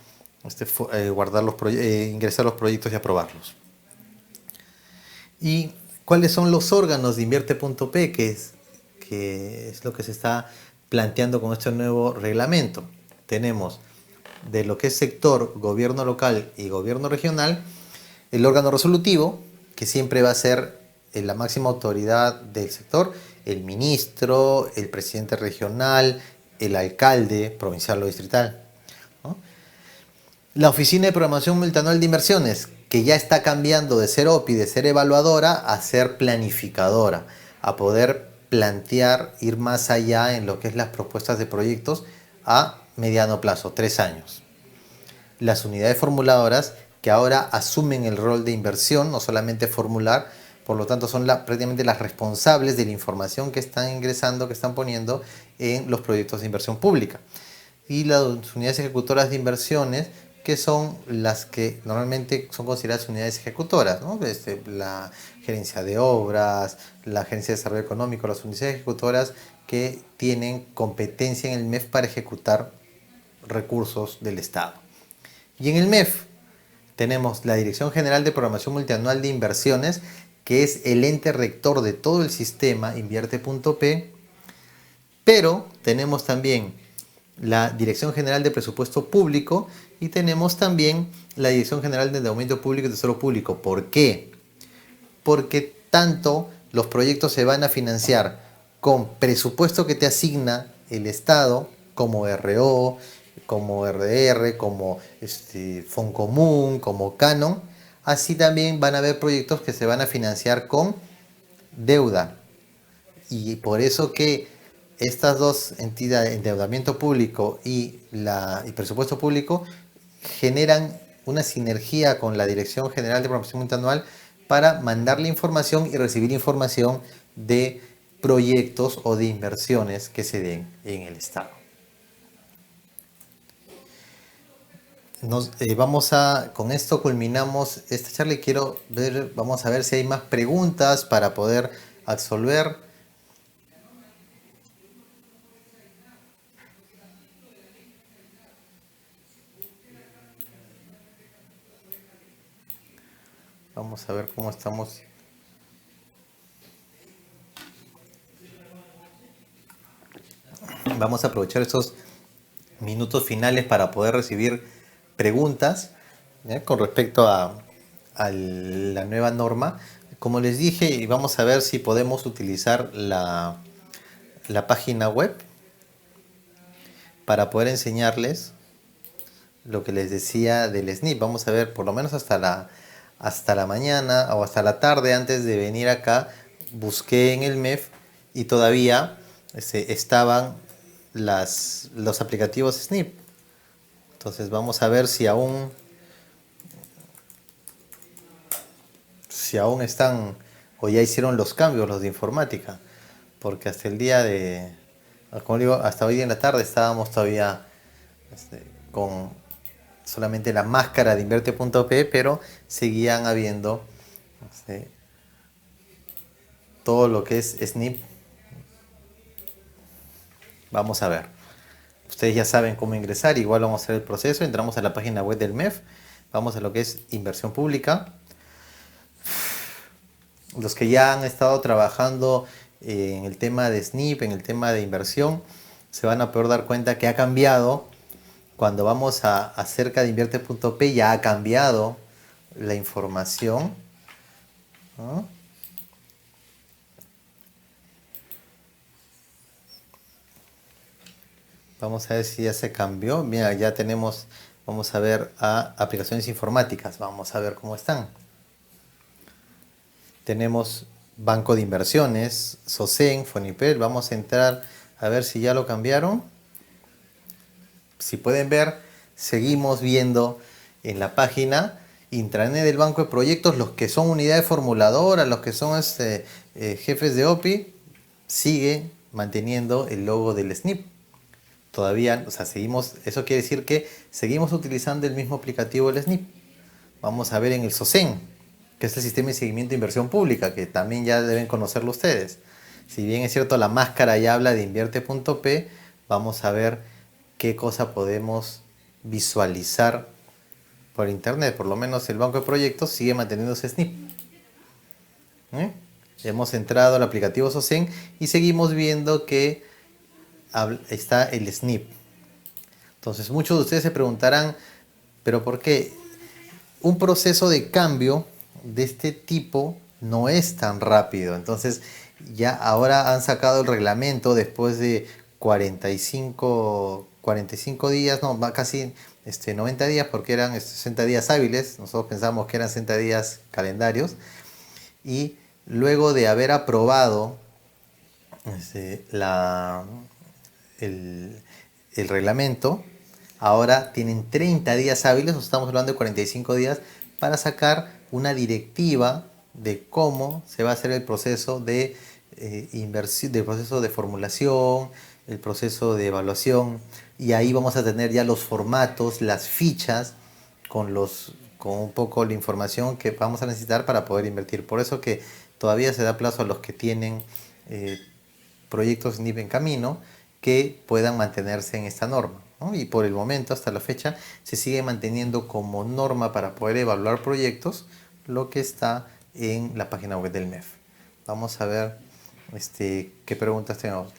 guardar ingresar los proyectos y aprobarlos. ¿Y cuáles son los órganos de Invierte.p? Que es lo que se está planteando con este nuevo reglamento. Tenemos de lo que es sector, gobierno local y gobierno regional, el órgano resolutivo, que siempre va a ser la máxima autoridad del sector, el ministro, el presidente regional, el alcalde provincial o distrital, ¿no? La Oficina de Programación Multianual de Inversiones, que ya está cambiando de ser OPI, de ser evaluadora, a ser planificadora, a poder plantear, ir más allá en lo que es las propuestas de proyectos a mediano plazo, 3 años. Las unidades formuladoras, que ahora asumen el rol de inversión, no solamente formular, por lo tanto son prácticamente las responsables de la información que están ingresando, que están poniendo en los proyectos de inversión pública. Y las unidades ejecutoras de inversiones, que son las que normalmente son consideradas unidades ejecutoras, ¿no? La gerencia de obras, la gerencia de desarrollo económico, las unidades ejecutoras que tienen competencia en el MEF para ejecutar recursos del Estado. Y en el MEF tenemos la Dirección General de Programación Multianual de Inversiones, que es el ente rector de todo el sistema Invierte.p, pero tenemos también la Dirección General de Presupuesto Público y tenemos también la Dirección General de Endeudamiento Público y Tesoro Público. ¿Por qué? Porque tanto los proyectos se van a financiar con presupuesto que te asigna el Estado, como RO, como RDR, como Foncomún, como Canon, así también van a haber proyectos que se van a financiar con deuda. Y por eso que estas dos entidades, endeudamiento público y presupuesto público, generan una sinergia con la Dirección General de Programación Multianual para mandarle información y recibir información de proyectos o de inversiones que se den en el Estado. Con esto culminamos esta charla y vamos a ver si hay más preguntas para poder absolver. Vamos a ver cómo estamos. Vamos a aprovechar estos minutos finales para poder recibir preguntas, ¿ya?, con respecto a la nueva norma. Como les dije, vamos a ver si podemos utilizar la página web para poder enseñarles lo que les decía del SNIP. Vamos a ver por lo menos hasta la mañana o hasta la tarde antes de venir acá. Busqué en el MEF y todavía estaban los aplicativos SNIP. Entonces vamos a ver si aún están o ya hicieron los cambios los de informática, porque hasta el día como digo, hasta hoy en la tarde estábamos todavía con solamente la máscara de Invierte.p, pero seguían habiendo todo lo que es SNIP. Vamos a ver. Ustedes ya saben cómo ingresar, igual vamos a hacer el proceso. Entramos a la página web del MEF, vamos a lo que es inversión pública. Los que ya han estado trabajando en el tema de SNIP, en el tema de inversión, se van a poder dar cuenta que ha cambiado. Cuando vamos acerca de Invierte.p ya ha cambiado la información, ¿no? Vamos a ver si ya se cambió. Mira, ya tenemos, vamos a ver a aplicaciones informáticas. Vamos a ver cómo están. Tenemos Banco de Inversiones, SOCEN, Fonipel. Vamos a entrar a ver si ya lo cambiaron. Si pueden ver, seguimos viendo en la página intranet del Banco de Proyectos los que son unidades formuladoras, los que son jefes de OPI, sigue manteniendo el logo del SNIP. Todavía, o sea, seguimos, eso quiere decir que seguimos utilizando el mismo aplicativo del SNIP. Vamos a ver en el SOCEN, que es el Sistema de Seguimiento de Inversión Pública, que también ya deben conocerlo ustedes. Si bien es cierto, la máscara ya habla de Invierte.p, vamos a ver qué cosa podemos visualizar por internet. Por lo menos el banco de proyectos sigue manteniendo ese SNP. ¿Eh? Hemos entrado al aplicativo SOCEN y seguimos viendo que está el SNP. Entonces muchos de ustedes se preguntarán, ¿pero por qué? Un proceso de cambio de este tipo no es tan rápido. Entonces ya ahora han sacado el reglamento después de 45 días, no, casi 90 días, porque eran 60 días hábiles. Nosotros pensamos que eran 60 días calendarios. Y luego de haber aprobado el, el reglamento, ahora tienen 30 días hábiles, nos estamos hablando de 45 días, para sacar una directiva de cómo se va a hacer el proceso de inversión, del proceso de formulación, el proceso de evaluación, y ahí vamos a tener ya los formatos, las fichas, con un poco la información que vamos a necesitar para poder invertir. Por eso que todavía se da plazo a los que tienen proyectos NIP en camino que puedan mantenerse en esta norma, ¿no? Y por el momento, hasta la fecha, se sigue manteniendo como norma para poder evaluar proyectos lo que está en la página web del MEF. Vamos a ver qué preguntas tenemos.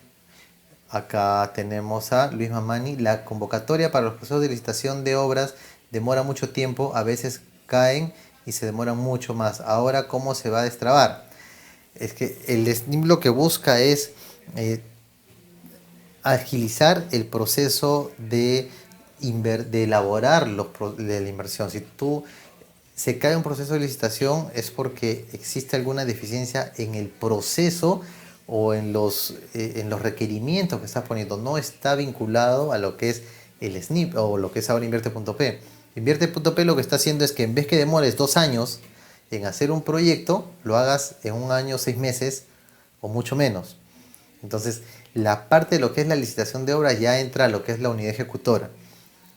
Acá tenemos a Luis Mamani. La convocatoria para los procesos de licitación de obras demora mucho tiempo, a veces caen y se demoran mucho más. Ahora, ¿cómo se va a destrabar? Es que el SNIP lo que busca es agilizar el proceso de elaborar de la inversión. Si se cae un proceso de licitación es porque existe alguna deficiencia en el proceso o en los requerimientos que estás poniendo. No está vinculado a lo que es el SNIP o lo que es ahora Invierte.p. Invierte.p lo que está haciendo es que en vez que demores 2 años en hacer un proyecto, lo hagas en 1 año, 6 meses o mucho menos. Entonces, la parte de lo que es la licitación de obras ya entra a lo que es la unidad ejecutora.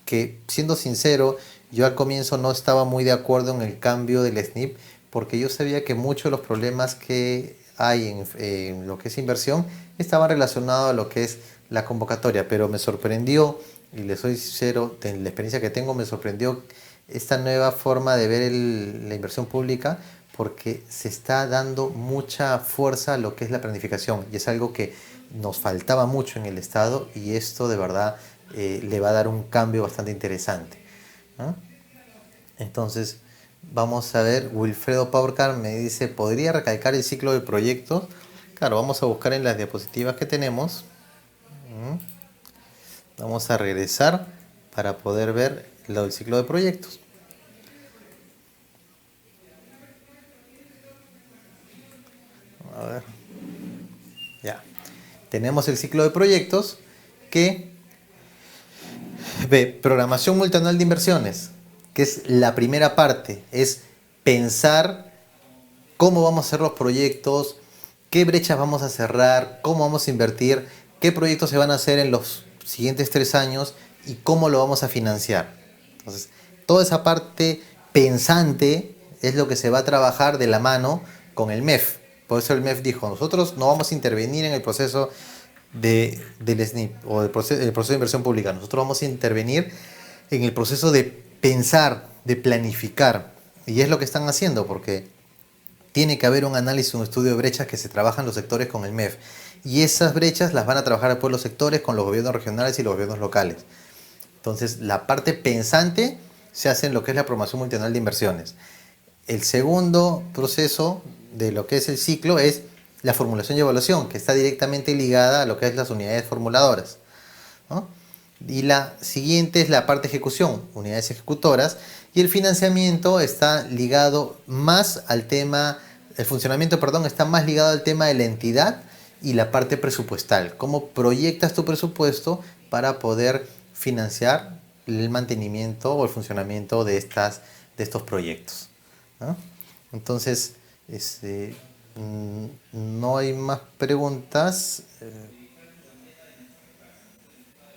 Que, siendo sincero, yo al comienzo no estaba muy de acuerdo en el cambio del SNIP porque yo sabía que muchos de los problemas que hay en lo que es inversión estaban relacionados a lo que es la convocatoria, pero me sorprendió, y le soy sincero, de la experiencia que tengo, me sorprendió esta nueva forma de ver la inversión pública porque se está dando mucha fuerza a lo que es la planificación y es algo que nos faltaba mucho en el Estado y esto de verdad le va a dar un cambio bastante interesante, ¿no? Entonces, vamos a ver, Wilfredo Powercar me dice, ¿podría recalcar el ciclo de proyectos? Claro, vamos a buscar en las diapositivas que tenemos. Vamos a regresar para poder ver lo del ciclo de proyectos. A ver. Ya. Tenemos el ciclo de proyectos que ve programación multianual de inversiones, que es la primera parte, es pensar cómo vamos a hacer los proyectos, qué brechas vamos a cerrar, cómo vamos a invertir, qué proyectos se van a hacer en los siguientes 3 años y cómo lo vamos a financiar. Entonces, toda esa parte pensante es lo que se va a trabajar de la mano con el MEF. Por eso el MEF dijo, nosotros no vamos a intervenir en el proceso del SNIP o el proceso de inversión pública. Nosotros vamos a intervenir en el proceso de pensar, de planificar. Y es lo que están haciendo porque tiene que haber un análisis, un estudio de brechas que se trabajan los sectores con el MEF. Y esas brechas las van a trabajar después los sectores con los gobiernos regionales y los gobiernos locales. Entonces, la parte pensante se hace en lo que es la promoción multianual de inversiones. El segundo proceso de lo que es el ciclo es la formulación y evaluación, que está directamente ligada a lo que es las unidades formuladoras, ¿no? Y la siguiente es la parte de ejecución, unidades ejecutoras, y el financiamiento está ligado más al tema, el funcionamiento, perdón, está más ligado al tema de la entidad y la parte presupuestal. ¿Cómo proyectas tu presupuesto para poder financiar el mantenimiento o el funcionamiento de estos proyectos, ¿no? Entonces, no hay más preguntas.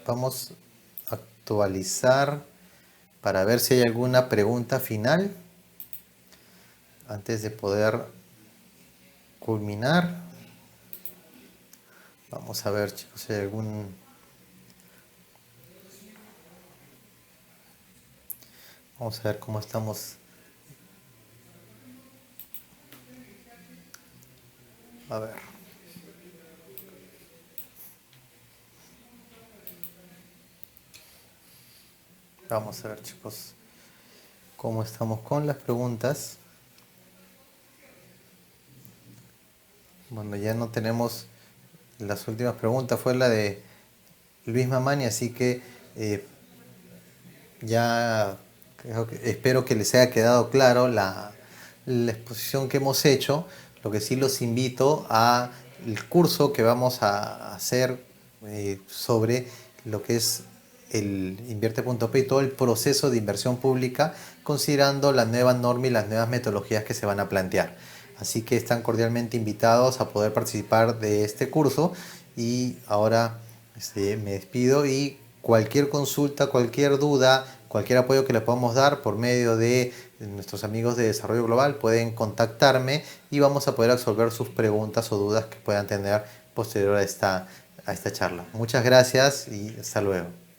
Vamos a actualizar para ver si hay alguna pregunta final antes de poder culminar. Vamos a ver, chicos, si hay algún... Vamos a ver cómo estamos. A ver. Vamos a ver, chicos, cómo estamos con las preguntas. Bueno, ya no tenemos las últimas preguntas, fue la de Luis Mamani, así que ya espero que les haya quedado claro la exposición que hemos hecho. Lo que sí los invito a el curso que vamos a hacer sobre lo que es el Invierte.p y todo el proceso de inversión pública, considerando la nueva norma y las nuevas metodologías que se van a plantear. Así que están cordialmente invitados a poder participar de este curso. Y ahora me despido, y cualquier consulta, cualquier duda, cualquier apoyo que le podamos dar por medio de nuestros amigos de Desarrollo Global, pueden contactarme y vamos a poder resolver sus preguntas o dudas que puedan tener posterior a esta charla. Muchas gracias y hasta luego.